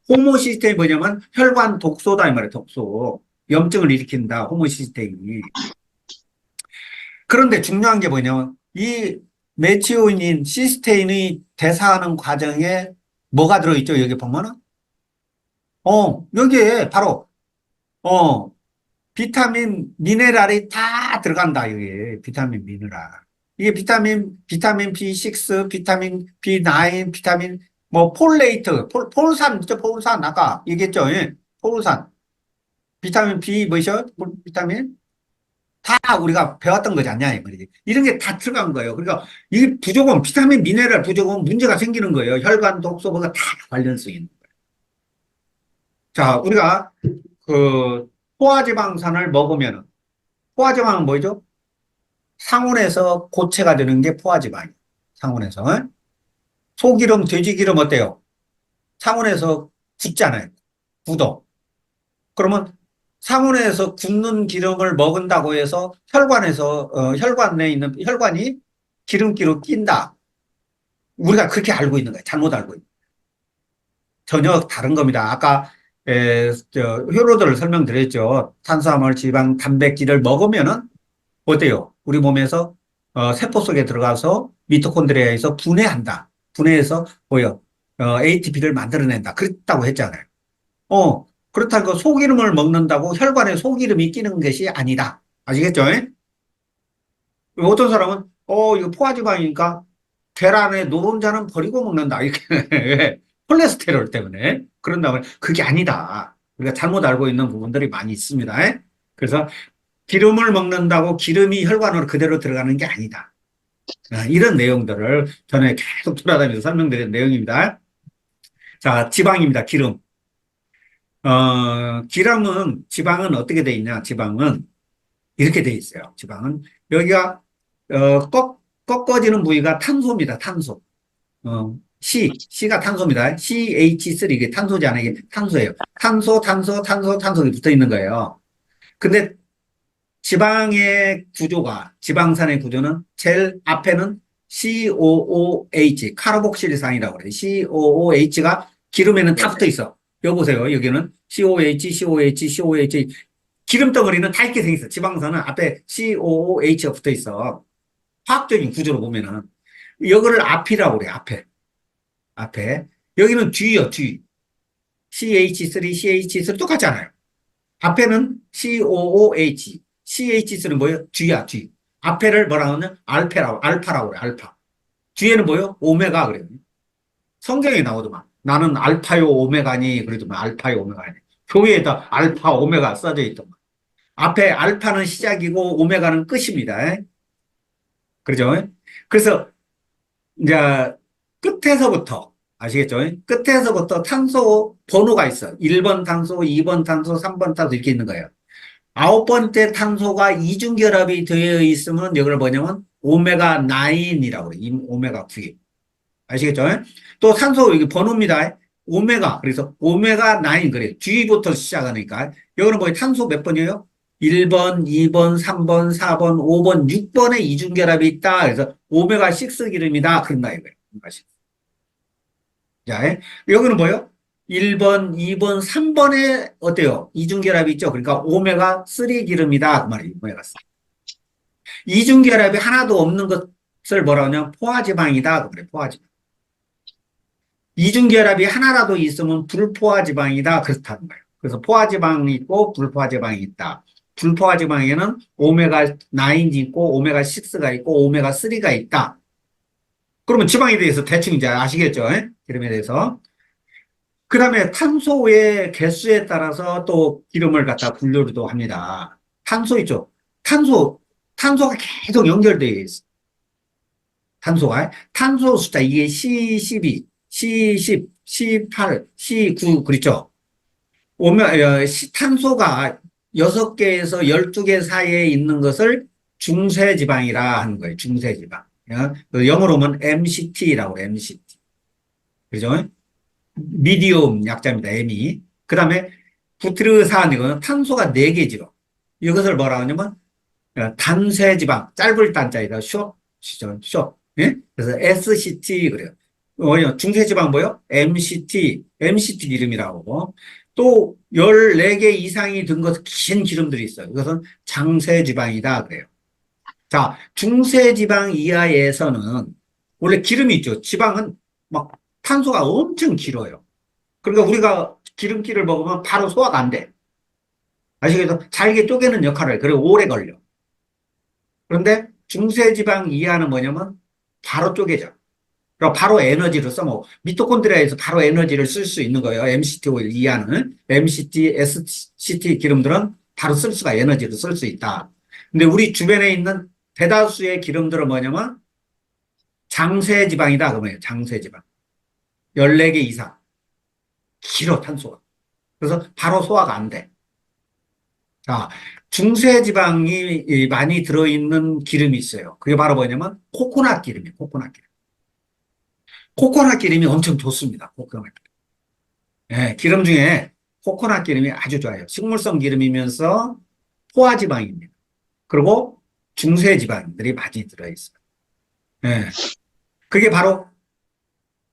호모시스테인이 뭐냐면 혈관 독소다. 이 말이에요. 독소. 염증을 일으킨다. 호모시스테인이. 그런데 중요한 게 뭐냐면 이 메치오닌, 시스테인이 대사하는 과정에 뭐가 들어있죠? 여기 보면은? 여기에 바로, 어, 비타민, 미네랄이 다 들어간다, 여기. 비타민, 미네랄. 이게 비타민 B6, 비타민 B9, 비타민, 뭐, 폴레이트, 폴산, 있죠? 폴산, 아까 얘기했죠? 예? 폴산. 비타민 B, 뭐죠? 비타민? 다 우리가 배웠던 거지 않냐, 이 말이지. 이런 게 다 들어간 거예요. 그러니까 이 부족은, 비타민, 미네랄 부족은 문제가 생기는 거예요. 혈관 독소가 다 관련성이 있는 거예요. 자, 우리가 그 포화지방산을 먹으면은, 포화지방은 뭐죠? 상온에서 고체가 되는 게 포화지방이에요. 상온에서. 소기름, 돼지기름 어때요? 상온에서 굳잖아요. 굳어. 그러면 상온에서 굳는 기름을 먹은다고 해서 혈관에 있는 혈관이 기름기로 낀다. 우리가 그렇게 알고 있는 거예요. 잘못 알고 있는 거예요. 전혀 다른 겁니다. 아까 효로들을 설명드렸죠. 탄수화물, 지방, 단백질을 먹으면은 어때요? 우리 몸에서 세포 속에 들어가서 미토콘드리아에서 분해한다. 분해해서 뭐요? ATP를 만들어낸다. 그랬다고 했잖아요. 그렇다고 소기름을 먹는다고 혈관에 소기름이 끼는 것이 아니다. 아시겠죠? 어떤 사람은 이거 포화지방이니까 계란에 노른자는 버리고 먹는다. 이렇게 콜레스테롤 때문에 그런다면 그게 아니다. 우리가 잘못 알고 있는 부분들이 많이 있습니다. 그래서 기름을 먹는다고 기름이 혈관으로 그대로 들어가는 게 아니다. 이런 내용들을 전에 계속 돌아다니면서 설명드린 내용입니다. 자, 지방입니다. 기름. 지방은 어떻게 돼 있냐? 지방은 이렇게 돼 있어요. 지방은 여기가 꺾어지는 부위가 탄소입니다. 탄소. C가 탄소입니다. CH3 이게 탄소지 않아요? 이게 탄소예요. 탄소 붙어 있는 거예요. 근데 지방산의 구조는 제일 앞에는 COOH, 카르복실산이라고 그래요. COOH가 기름에는 다 붙어 있어. 여기 보세요. 여기는 COH. 기름덩어리는 다 있게 생겼어. 지방산은 앞에 COOH가 붙어 있어. 화학적인 구조로 보면은. 여기를 앞이라고 그래요. 앞에. 여기는 뒤요, 뒤. CH3 똑같잖아요. 앞에는 COOH. CH3는 뭐예요? 뒤야, 뒤. 앞에를 뭐라고 하냐? 알파라고 그래, 알파. 뒤에는 뭐예요? 오메가 그래요. 성경에 나오더만. 나는 알파요, 오메가니, 그러더만, 알파요, 오메가니. 교회에다 알파, 오메가 써져 있더만. 앞에 알파는 시작이고, 오메가는 끝입니다. 그러죠? 그래서, 이제, 끝에서부터, 아시겠죠? 끝에서부터 탄소 번호가 있어. 1번 탄소, 2번 탄소, 3번 탄소 이렇게 있는 거예요. 아홉 번째 탄소가 이중결합이 되어 있으면 여기를 뭐냐면 오메가9이라고 그래요. 오메가9. 아시겠죠? 또 탄소 여기 번호입니다. 오메가. 그래서 오메가9 그래요. G부터 시작하니까. 여기는 뭐 탄소 몇 번이에요? 1번, 2번, 3번, 4번, 5번, 6번에 이중결합이 있다. 그래서 오메가6 기름이다. 그런다 이거예요. 오메가6. 자, 여기는 뭐예요? 1번, 2번, 3번에 어때요? 이중결합이 있죠? 그러니까 오메가3 기름이다. 그 말이에요. 오메가3. 이중결합이 하나도 없는 것을 뭐라고 하냐면 포화지방이다. 그래, 포화지방. 이중결합이 하나라도 있으면 불포화지방이다. 그렇다는 거예요. 그래서 포화지방이 있고 불포화지방이 있다. 불포화지방에는 오메가9이 있고 오메가6가 있고 오메가3가 있다. 그러면 지방에 대해서 대충 이제 아시겠죠? 기름에 대해서. 그 다음에 탄소의 개수에 따라서 또 기름을 갖다 분류도 합니다. 탄소 있죠? 탄소가 계속 연결되어 있어. 탄소 숫자, 이게 C12, C10, C8, C9, 그렇죠? 탄소가 6개에서 12개 사이에 있는 것을 중세지방이라 하는 거예요. 중세지방. 영어로 하면 MCT라고 해요. MCT. 그죠? 미디움 약자입니다. M이. 그 다음에 부트르산 이거는 탄소가 4개죠. 이것을 뭐라 하냐면 단쇄지방, 짧을 단자에다 숏. 예? 그래서 SCT 그래요. 중쇄지방 뭐요? MCT 기름이라고. 또 14개 이상이 든 것, 긴 기름들이 있어요. 이것은 장쇄지방이다 그래요. 자, 중쇄지방 이하에서는 원래 기름이 있죠. 지방은 막 탄소가 엄청 길어요. 그러니까 우리가 기름기를 먹으면 바로 소화가 안 돼. 아시겠죠? 잘게 쪼개는 역할을 해. 그리고 오래 걸려. 그런데 중쇄지방 이하는 뭐냐면 바로 쪼개져. 그리고 바로 에너지를 써먹어. 미토콘드리아에서 바로 에너지를 쓸 수 있는 거예요. MCT 오일 이하는. MCT, SCT 기름들은 바로 쓸 수가 에너지를 쓸 수 있다. 근데 우리 주변에 있는 대다수의 기름들은 뭐냐면 장쇄지방이다. 그러면 장쇄지방. 14개 이상. 길어, 탄소가. 그래서 바로 소화가 안 돼. 자, 중쇄지방이 많이 들어있는 기름이 있어요. 그게 바로 뭐냐면 코코넛 기름이에요. 코코넛 기름. 코코넛 기름이 엄청 좋습니다. 코코넛 기름. 예, 기름 중에 코코넛 기름이 아주 좋아요. 식물성 기름이면서 포화지방입니다. 그리고 중쇄지방들이 많이 들어있어요. 예, 그게 바로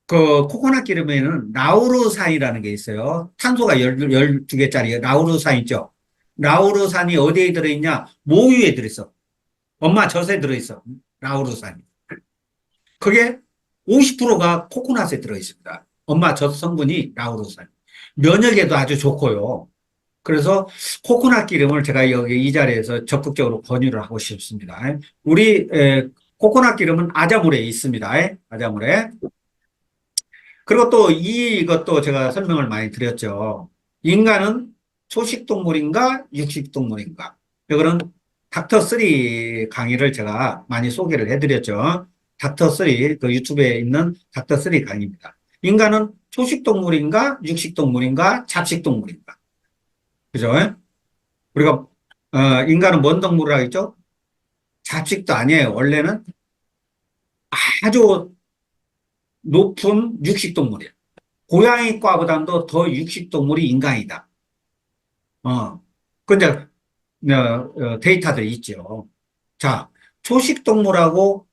그 코코넛 기름에는 라우르산이라는 게 있어요. 탄소가 12개짜리 라우르산 있죠. 라우르산이 어디에 들어있냐? 모유에 들어있어. 엄마 젖에 들어있어. 라우르산이. 그게 50%가 코코넛에 들어있습니다. 엄마 젖 성분이 라우르산. 면역에도 아주 좋고요. 그래서 코코넛 기름을 제가 여기 이 자리에서 적극적으로 권유를 하고 싶습니다. 우리 코코넛 기름은 아자물에 있습니다. 아자물에. 그리고 또 이것도 제가 설명을 많이 드렸죠. 인간은 초식동물인가 육식동물인가. 이거는 닥터3 강의를 제가 많이 소개를 해드렸죠. 닥터3 그 유튜브에 있는 닥터3 강의입니다. 인간은 초식동물인가 육식동물인가 잡식동물인가. 그죠? 우리가 인간은 뭔 동물이라고 했죠? 잡식도 아니에요. 원래는 아주 높은 육식동물이에요. 고양이과보다도 더 육식동물이 인간이다. 근데 데이터들이 있죠. 자, 초식동물하고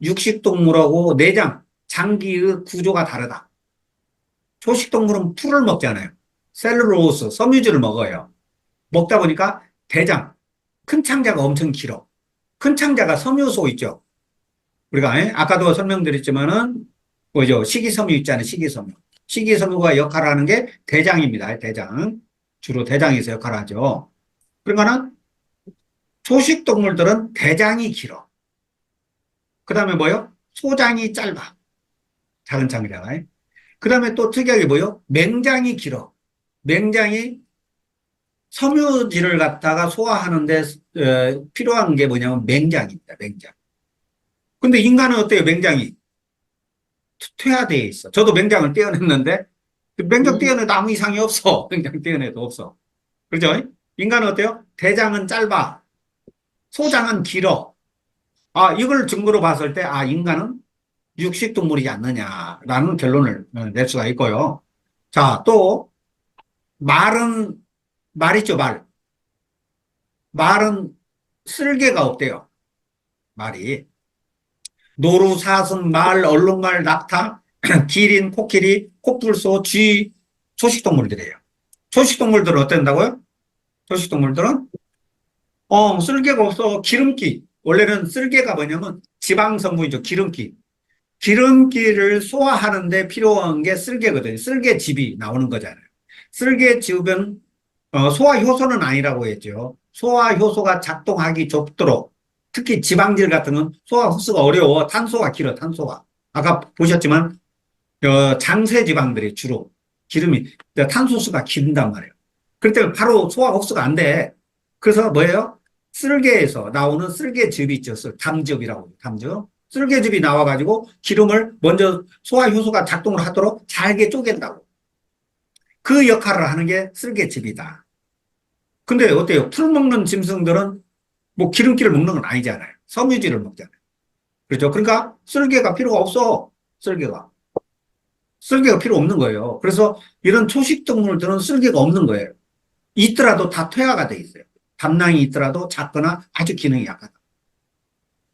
육식동물하고 내장, 장기의 구조가 다르다. 초식동물은 풀을 먹잖아요. 셀룰로스, 섬유질을 먹어요. 먹다 보니까 대장, 큰 창자가 엄청 길어. 큰 창자가 섬유소 있죠. 우리가 아까도 설명드렸지만은 뭐죠? 식이섬유 있잖아요. 식이섬유. 식이섬유가 역할을 하는 게 대장입니다. 대장. 주로 대장에서 역할을 하죠. 그러니까는 초식 동물들은 대장이 길어. 그 다음에 뭐요? 소장이 짧아. 작은 창자가. 그 다음에 또 특이하게 뭐요? 맹장이 길어. 맹장이 섬유질을 갖다가 소화하는데 필요한 게 뭐냐면 맹장입니다. 맹장. 근데 인간은 어때요? 맹장이 퇴화되어 있어. 저도 맹장을 떼어냈는데 맹장 떼어내도 아무 이상이 없어. 맹장 떼어내도 없어. 그렇죠? 인간은 어때요? 대장은 짧아. 소장은 길어. 아, 이걸 증거로 봤을 때, 아, 인간은 육식동물이지 않느냐라는 결론을 낼 수가 있고요. 자, 또, 말 있죠, 말. 말은 쓸개가 없대요. 말이. 노루, 사슴, 말, 얼룩말, 낙타, 기린, 코끼리, 코뿔소, 쥐, 초식동물들이에요. 초식동물들은 어떤다고요? 초식동물들은 쓸개가 없어. 기름기. 원래는 쓸개가 뭐냐면 지방 성분이죠. 기름기. 기름기를 소화하는데 필요한 게 쓸개거든요. 쓸개즙이 나오는 거잖아요. 쓸개즙은 소화 효소는 아니라고 했죠. 소화 효소가 작동하기 좋도록 특히 지방질 같은 건 소화 흡수가 어려워. 탄소가 길어. 탄소가. 아까 보셨지만 장쇄 지방들이 주로 기름이 탄소수가 긴단 말이에요. 그렇기 때문에 바로 소화 흡수가 안 돼. 그래서 뭐예요? 쓸개에서 나오는 쓸개즙이 있죠. 담즙이라고. 담즙. 쓸개즙이 나와가지고 기름을 먼저 소화 효소가 작동을 하도록 잘게 쪼갠다고. 그 역할을 하는 게 쓸개즙이다. 근데 어때요? 풀 먹는 짐승들은 뭐 기름기를 먹는 건 아니잖아요. 섬유질을 먹잖아요. 그렇죠? 그러니까 쓸개가 필요가 없어. 쓸개가. 쓸개가 필요 없는 거예요. 그래서 이런 초식 동물들은 쓸개가 없는 거예요. 있더라도 다 퇴화가 돼 있어요. 담낭이 있더라도 작거나 아주 기능이 약하다.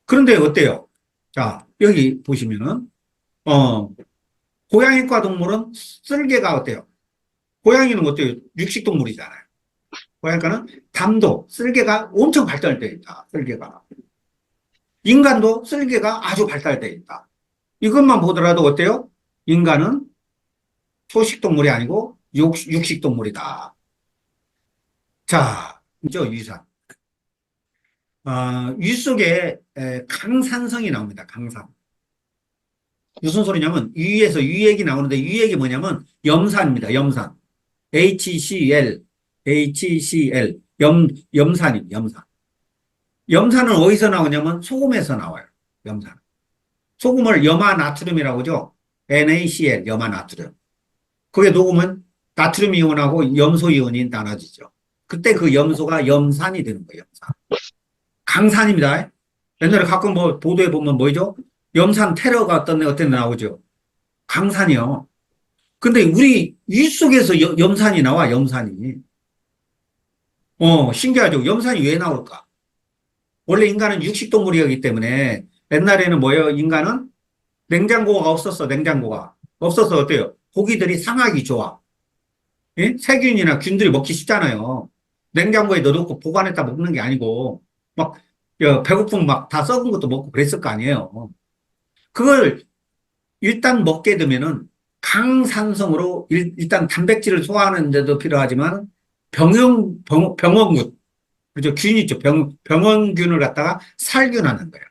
그런데 어때요? 자, 여기 보시면은, 어, 고양이과 동물은 쓸개가 어때요? 고양이는 어때요? 육식 동물이잖아요. 고양이과는 담도, 쓸개가 엄청 발달되어 있다. 쓸개가. 인간도 쓸개가 아주 발달되어 있다. 이것만 보더라도 어때요? 인간은 초식 동물이 아니고 육식 동물이다. 자, 이죠, 유산. 위 속에 강산성이 나옵니다. 강산. 무슨 소리냐면 위에서 유액이 나오는데 유액이 뭐냐면 염산입니다. 염산. HCl, HCl. 염산입니다. 염산. 염산은 어디서 나오냐면 소금에서 나와요. 염산. 소금을 염화나트륨이라고 하죠. NaCl, 염화나트륨. 그게 녹으면 나트륨 이온하고 염소 이온이 나눠지죠. 그때 그 염소가 염산이 되는 거예요. 염산. 강산입니다. 옛날에 가끔 뭐 보도에 보면 뭐죠? 염산 테러가 어떤 애 나오죠. 강산이요. 근데 우리 위 속에서 염산이 나와, 염산이. 신기하죠. 염산이 왜 나올까? 원래 인간은 육식동물이었기 때문에 옛날에는 뭐예요? 인간은 냉장고가 없었어, 냉장고가. 없어서 어때요? 고기들이 상하기 좋아. 예? 세균이나 균들이 먹기 쉽잖아요. 냉장고에 넣어놓고 보관했다 먹는 게 아니고, 막, 배고프면 막 다 썩은 것도 먹고 그랬을 거 아니에요. 그걸 일단 먹게 되면은 강산성으로 일단 단백질을 소화하는 데도 필요하지만 병원균, 그죠? 균 있죠. 병원균을 갖다가 살균하는 거예요.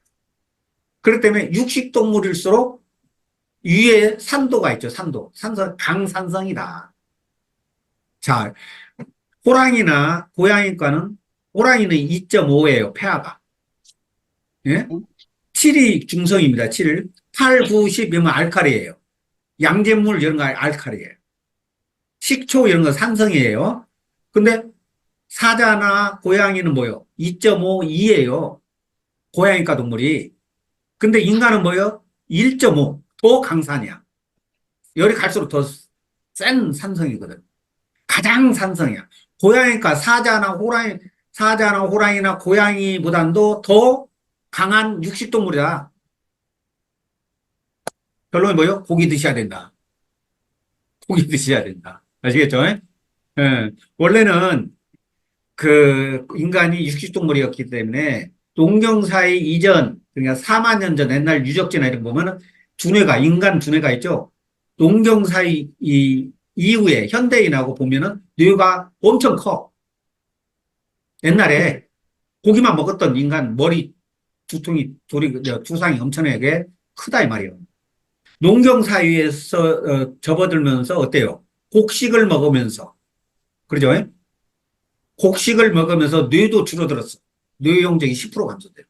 그렇기 때문에 육식동물일수록 위에 산도가 있죠. 산도. 강산성이다. 자, 호랑이나 고양이과는 호랑이는 2.5예요. 폐하가. 예? 7이 중성입니다. 7. 8, 9, 10이면 알칼리예요. 양잿물 이런 거 알칼리예요. 식초 이런 거 산성이에요. 근데 사자나 고양이는 뭐요? 2.5, 2예요. 고양이과 동물이. 근데 인간은 뭐요? 1.5. 더 강산이야. 열이 갈수록 더 센 산성이거든. 가장 산성이야. 고양이과 사자나 호랑이나 고양이보단도 더 강한 육식동물이다. 결론이 뭐요? 고기 드셔야 된다. 고기 드셔야 된다. 아시겠죠? 예. 원래는 그 인간이 육식동물이었기 때문에 농경사회 이전, 그러니까 4만 년 전 옛날 유적지나 이런 거 보면은 인간 두뇌가 있죠? 농경사회 이후에 현대인하고 보면은 뇌가 엄청 커. 옛날에 고기만 먹었던 인간 머리 두상이 엄청나게 크다 이 말이에요. 농경사회에서 접어들면서 어때요? 곡식을 먹으면서 그러죠? 곡식을 먹으면서 뇌도 줄어들었어. 뇌 용적이 10% 감소됐대요.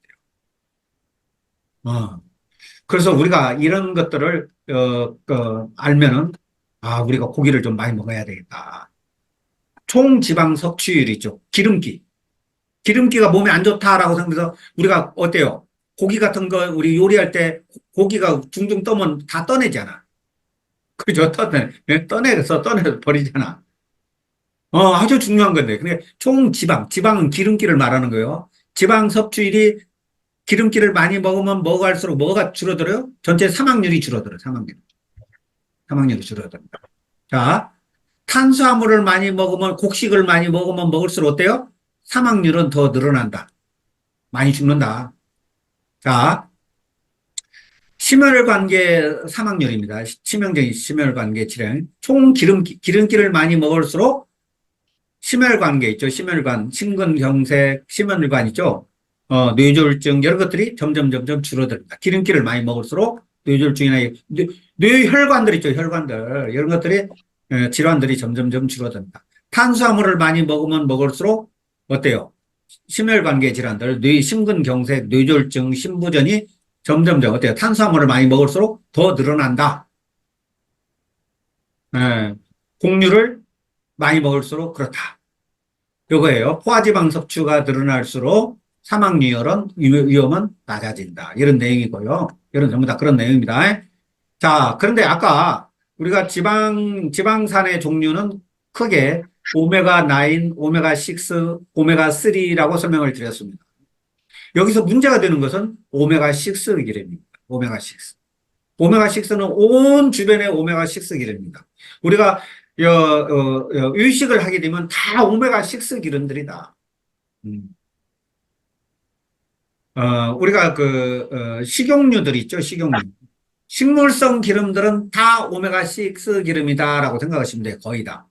그래서 우리가 이런 것들을 알면은 우리가 고기를 좀 많이 먹어야 되겠다. 총지방 섭취율 있죠. 기름기가 몸에 안 좋다라고 생각해서 우리가 어때요? 고기 같은 거 우리 요리할 때 고기가 둥둥 떠면 다 떠내잖아. 그죠? 떠내서 버리잖아. 아주 중요한 건데. 근데 지방은 기름기를 말하는 거예요. 지방 섭취율이 기름기를 많이 먹으면 먹을수록 뭐가 줄어들어요? 전체 사망률이 줄어들어요. 사망률이 줄어듭니다. 자, 탄수화물을 많이 먹으면, 곡식을 많이 먹으면 먹을수록 어때요? 사망률은 더 늘어난다. 많이 죽는다. 자, 심혈관계 사망률입니다. 치명적인 심혈관계 질환. 기름기를 많이 먹을수록 심혈관계 있죠. 심근경색, 심혈관 있죠. 뇌졸중, 이런 것들이 점점 줄어듭니다. 기름기를 많이 먹을수록 뇌졸중이나 뇌혈관들 있죠. 혈관들. 이런 것들이, 질환들이 점점 줄어듭니다. 탄수화물을 많이 먹으면 먹을수록 어때요? 심혈관계 질환들, 심근경색, 뇌졸중, 심부전이 점점 어때요? 탄수화물을 많이 먹을수록 더 늘어난다. 곡류를 많이 먹을수록 그렇다. 요거예요. 포화지방 섭취가 늘어날수록 사망 위험은 낮아진다. 이런 내용이고요. 이런 전부 다 그런 내용입니다. 자, 그런데 아까 우리가 지방산의 종류는 크게 오메가9, 오메가6, 오메가3라고 설명을 드렸습니다. 여기서 문제가 되는 것은 오메가6 기름입니다. 오메가6. 오메가6는 온 주변에 오메가6 기름입니다. 우리가 유식을 하게 되면 다 오메가6 기름들이다. 음. 우리가 식용유들 있죠, 식용유. 식물성 기름들은 다 오메가6 기름이다라고 생각하시면 돼요, 거의 다.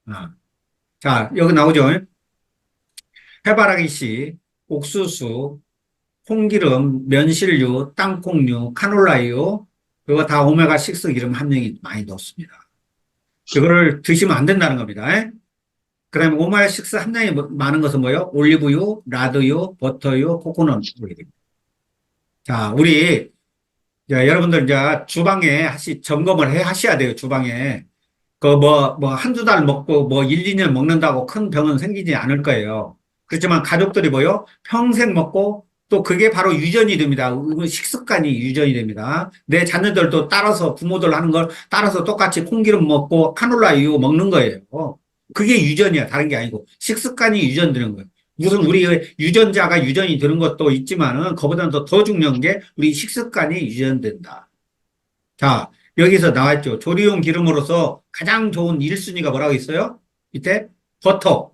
어. 자, 여기 나오죠. 해바라기 씨, 옥수수, 콩기름, 면실류, 땅콩류, 카놀라유, 그거 다 오메가6 기름 함량이 많이 넣습니다. 이거를 드시면 안 된다는 겁니다. 그다음에 오메가6 함량이 많은 것은 뭐예요? 올리브유, 라드유, 버터유, 코코넛 오일입니다. 자, 우리 여러분들 이제 주방에 점검을 하셔야 돼요. 주방에. 한두 달 먹고 1, 2년 먹는다고 큰 병은 생기지 않을 거예요. 그렇지만 가족들이 뭐요? 평생 먹고 또 그게 바로 유전이 됩니다. 식습관이 유전이 됩니다. 내 자녀들도 따라서 부모들 하는 걸 따라서 똑같이 콩기름 먹고 카놀라유 먹는 거예요. 그게 유전이야. 다른 게 아니고 식습관이 유전되는 거예요. 무슨 우리 유전자가 유전이 되는 것도 있지만은 그보다는 더 중요한 게 우리 식습관이 유전된다. 자, 여기서 나왔죠. 조리용 기름으로서 가장 좋은 1순위가 뭐라고 있어요? 밑에 버터,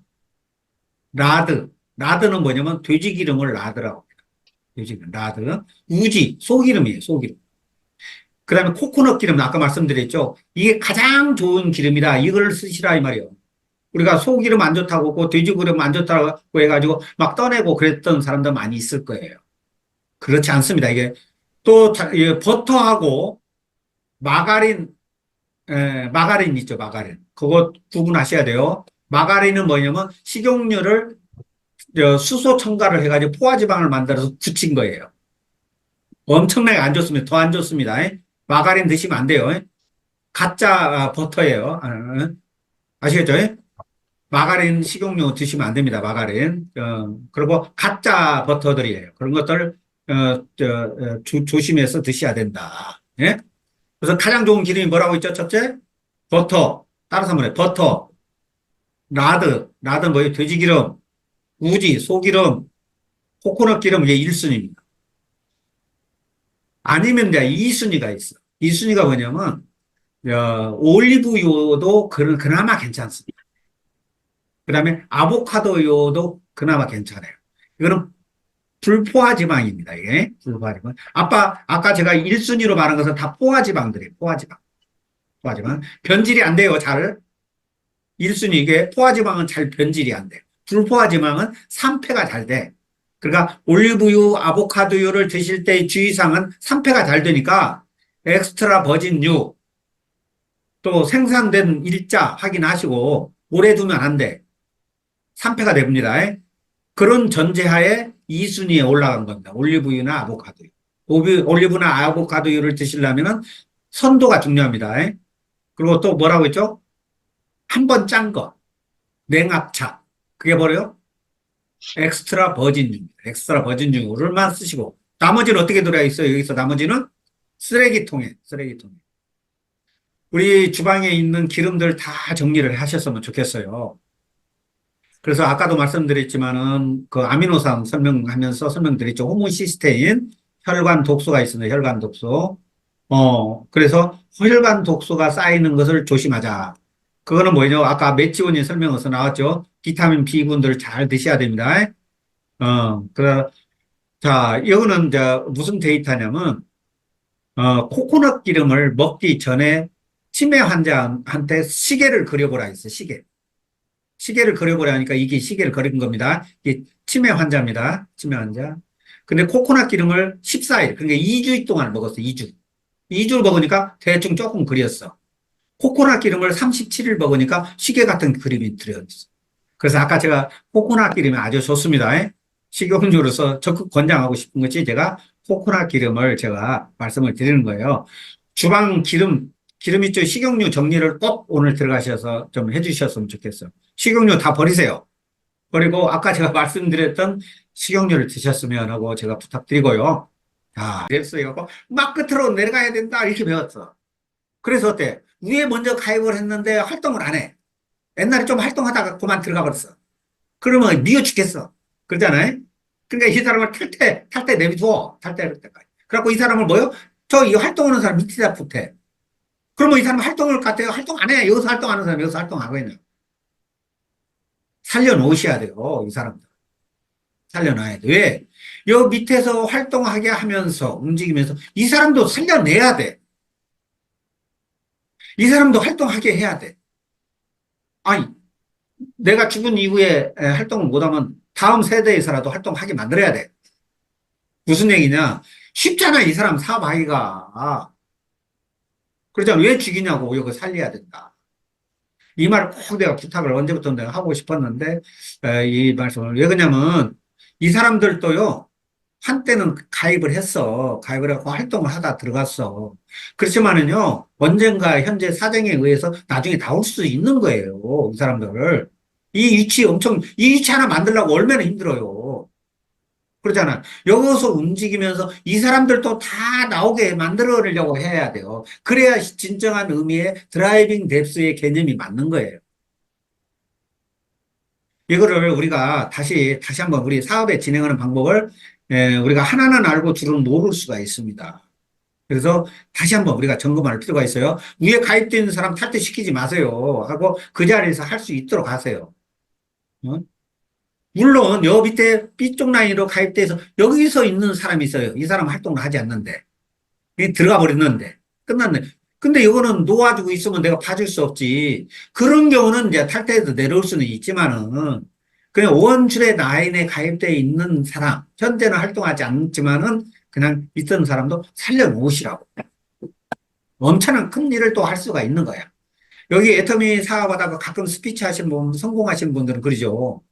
라드. 라드는 뭐냐면 돼지 기름을 라드라고 합니다. 돼지 기름, 라드. 우지, 소기름이에요. 소기름. 그 다음에 코코넛 기름, 아까 말씀드렸죠. 이게 가장 좋은 기름이다. 이걸 쓰시라 이 말이에요. 우리가 소기름 안 좋다고 하고 돼지 기름 안 좋다고 해가지고 막 떠내고 그랬던 사람도 많이 있을 거예요. 그렇지 않습니다. 이게 또 버터하고 마가린, 마가린 있죠, 마가린. 그거 구분하셔야 돼요. 마가린은 뭐냐면 식용유를 수소 첨가를 해가지고 포화지방을 만들어서 붙인 거예요. 엄청나게 안 좋습니다. 더 안 좋습니다. 마가린 드시면 안 돼요. 가짜 버터예요. 아시겠죠? 마가린 식용유 드시면 안 됩니다. 마가린. 그리고 가짜 버터들이에요. 그런 것들 조심해서 드셔야 된다. 예? 그래서 가장 좋은 기름이 뭐라고 있죠? 첫째, 버터. 따라서 뭐래? 버터, 라드 뭐예요? 돼지기름, 우지, 소기름, 코코넛 기름, 이게 1순위입니다. 아니면 이제 2순위가 있어. 2순위가 뭐냐면, 올리브유도 그나마 괜찮습니다. 그 다음에 아보카도유도 그나마 괜찮아요. 이거는 불포화지방입니다. 이게 불포화지방. 아까 제가 1순위로 말한 것은 다 포화지방들이에요. 포화지방. 변질이 안 돼요. 잘. 1순위 이게 포화지방은 잘 변질이 안 돼요. 불포화지방은 산패가 잘 돼. 그러니까 올리브유, 아보카도유를 드실 때의 주의사항은 산패가 잘 되니까 엑스트라 버진유 또 생산된 일자 확인하시고 오래 두면 안 돼. 산패가 됩니다. 그런 전제하에 2순위에 올라간 겁니다. 올리브유나 아보카도유. 올리브나 아보카도유를 드시려면 선도가 중요합니다. 그리고 또 뭐라고 했죠? 한 번 짠 거. 냉합차. 그게 뭐래요? 엑스트라 버진유입니다. 엑스트라 버진유를만 쓰시고 나머지는 어떻게 들어있어요? 여기서 나머지는 쓰레기통에. 우리 주방에 있는 기름들 다 정리를 하셨으면 좋겠어요. 그래서 아까도 말씀드렸지만은 그 아미노산 설명드렸죠. 호모시스테인, 혈관 독소가 있습니다. 혈관 독소. 그래서 혈관 독소가 쌓이는 것을 조심하자. 그거는 뭐냐? 아까 매치원이 설명에서 나왔죠. 비타민 B군들 잘 드셔야 됩니다. 자, 이거는 이제 무슨 데이터냐면, 코코넛 기름을 먹기 전에 치매 환자한테 시계를 그려보라 했어요. 시계를 그려보라 하니까 이게 시계를 그린 겁니다. 이게 치매 환자입니다. 치매 환자. 근데 코코넛 기름을 14일, 그러니까 2주 동안 먹었어요. 2주. 2주를 먹으니까 대충 조금 그렸어. 코코넛 기름을 37일 먹으니까 시계 같은 그림이 들어있어. 그래서 아까 제가 코코넛 기름이 아주 좋습니다. 식용유로서 적극 권장하고 싶은 것이 제가 코코넛 기름을 제가 말씀을 드리는 거예요. 주방 기름 있죠? 식용유 정리를 꼭 오늘 들어가셔서 좀 해주셨으면 좋겠어요. 식용유 다 버리세요. 그리고 아까 제가 말씀드렸던 식용유를 드셨으면 하고 제가 부탁드리고요. 자, 됐어요. 막 끝으로 내려가야 된다. 이렇게 배웠어. 그래서 어때? 위에 먼저 가입을 했는데 활동을 안 해. 옛날에 좀 활동하다가 그만 들어가 버렸어. 그러면 미워 죽겠어. 그러잖아요? 그러니까 이 사람을 탈퇴 내비두어. 탈퇴할 때까지. 그래갖고 이 사람을 뭐요? 저 이 활동하는 사람 밑에다 붙여. 그러면 이 사람 활동을 갖다가 활동 안 해. 여기서 활동하는 사람 여기서 활동하고 있는. 살려놓으셔야 돼요. 이 사람들. 살려놔야 돼. 왜? 여 밑에서 활동하게 하면서 움직이면서 이 사람도 살려내야 돼. 이 사람도 활동하게 해야 돼. 아니, 내가 죽은 이후에 활동을 못하면 다음 세대에서라도 활동하게 만들어야 돼. 무슨 얘기냐? 쉽잖아, 이 사람 사업하기가. 그러잖아. 왜 죽이냐고, 이거 살려야 된다. 이 말을 꼭 내가 부탁을 언제부터 내가 하고 싶었는데, 이 말씀을. 왜 그러냐면, 이 사람들도요, 한때는 가입을 했어. 가입을 하고 활동을 하다 들어갔어. 그렇지만은요, 언젠가 현재 사정에 의해서 나중에 나올 수 있는 거예요. 이 사람들을. 이 위치 하나 만들려고 얼마나 힘들어요. 그러잖아. 여기서 움직이면서 이 사람들도 다 나오게 만들어내려고 해야 돼요. 그래야 진정한 의미의 드라이빙 뎁스의 개념이 맞는 거예요. 이거를 우리가 다시 한번 우리 사업에 진행하는 방법을 우리가 하나는 알고 줄은 모를 수가 있습니다. 그래서 다시 한번 우리가 점검할 필요가 있어요. 위에 가입되어 있는 사람 탈퇴시키지 마세요. 하고 그 자리에서 할 수 있도록 하세요. 어? 물론 여 밑에 B쪽 라인으로 가입돼서 여기서 있는 사람이 있어요. 이 사람 활동을 하지 않는데. 들어가 버렸는데. 끝났네. 근데 이거는 놓아주고 있으면 내가 봐줄 수 없지. 그런 경우는 이제 탈퇴해서 내려올 수는 있지만은 그냥 원줄의 라인에 가입되어 있는 사람, 현재는 활동하지 않지만은 그냥 있던 사람도 살려놓으시라고. 엄청난 큰 일을 또 할 수가 있는 거야. 여기 애터미 사업하다가 가끔 스피치 하신 분, 성공하신 분들은 그러죠.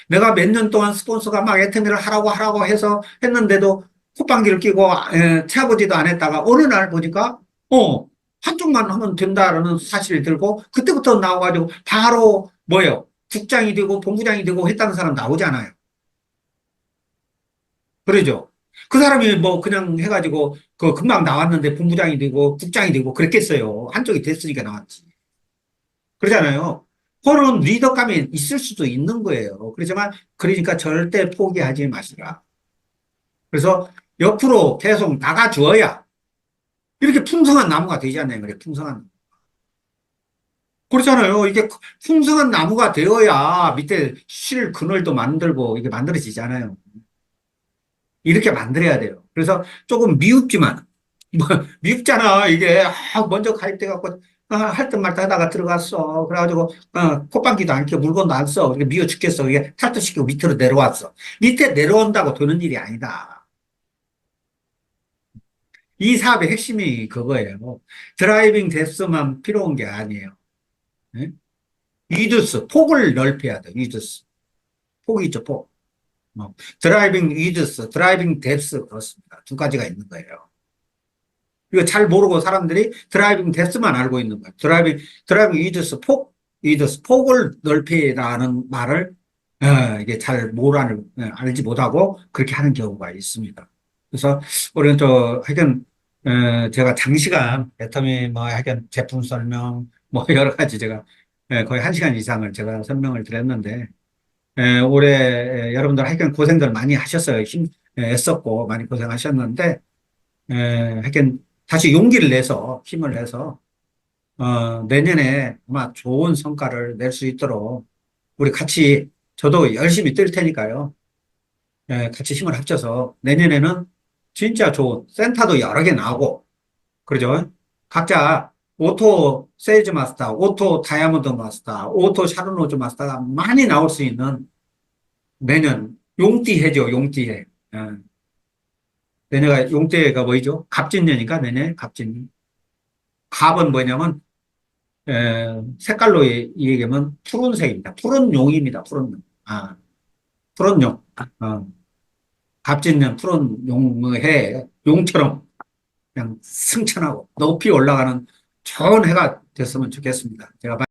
내가 몇 년 동안 스폰서가 막 애터미를 하라고 해서 했는데도 콧방귀를 끼고 채워보지도 안 했다가 어느 날 보니까 한쪽만 하면 된다라는 사실을 들고 그때부터 나와가지고 바로 뭐예요? 국장이 되고 본부장이 되고 했다는 사람 나오잖아요. 그러죠. 그 사람이 뭐 그냥 해가지고 그 금방 나왔는데 본부장이 되고 국장이 되고 그랬겠어요. 한쪽이 됐으니까 나왔지. 그러잖아요. 그런 리더감이 있을 수도 있는 거예요. 그렇지만 그러니까 절대 포기하지 마시라. 그래서 옆으로 계속 나가주어야 이렇게 풍성한 나무가 되잖아요. 그래, 풍성한. 그렇잖아요. 이게 풍성한 나무가 되어야 밑에 실 그늘도 만들고 이게 만들어지잖아요. 이렇게 만들어야 돼요. 그래서 조금 미흡지만, 뭐, 미흡잖아. 이게, 먼저 가입돼갖고, 할 듯 말 듯 하다가 들어갔어. 그래가지고, 콧방귀도 안 껴, 물건도 안 써. 이게 미워 죽겠어. 이게 탈퇴시키고 밑으로 내려왔어. 밑에 내려온다고 되는 일이 아니다. 이 사업의 핵심이 그거예요. 드라이빙 데스만 필요한 게 아니에요. 네? 위드스, 폭을 넓혀야 돼, 위드스. 폭이 있죠, 폭. 드라이빙 위드스, 드라이빙 뎁스, 그렇습니다. 두 가지가 있는 거예요. 이거 잘 모르고 사람들이 드라이빙 뎁스만 알고 있는 거예요. 드라이빙 위드스, 위드스, 폭을 넓히라는 말을, 이게 잘 모르는, 알지 못하고 그렇게 하는 경우가 있습니다. 그래서, 우리는 하여간, 제가 장시간, 애터미, 하여간 제품 설명, 여러 가지 제가, 거의 1시간 이상을 제가 설명을 드렸는데, 올해 여러분들 하여간 고생들 많이 하셨어요. 애썼고 많이 고생하셨는데, 하여간 다시 용기를 내서 힘을 내서 내년에 아마 좋은 성과를 낼 수 있도록 우리 같이 저도 열심히 뛸 테니까요. 같이 힘을 합쳐서 내년에는 진짜 좋은 센터도 여러 개 나오고 그러죠. 각자 오토 세일즈 마스터, 오토 다이아몬드 마스터, 오토 샤르노즈 마스터가 많이 나올 수 있는 내년 용띠해죠, 용띠해. 내년가 용띠해가 뭐죠? 갑진년이니까 내년 갑진. 갑은 뭐냐면 색깔로 얘기하면 푸른색입니다. 푸른 용입니다. 푸른 용. 푸른 용. 갑진년 푸른 용해 용처럼 그냥 승천하고 높이 올라가는 좋은 해가 됐으면 좋겠습니다. 제가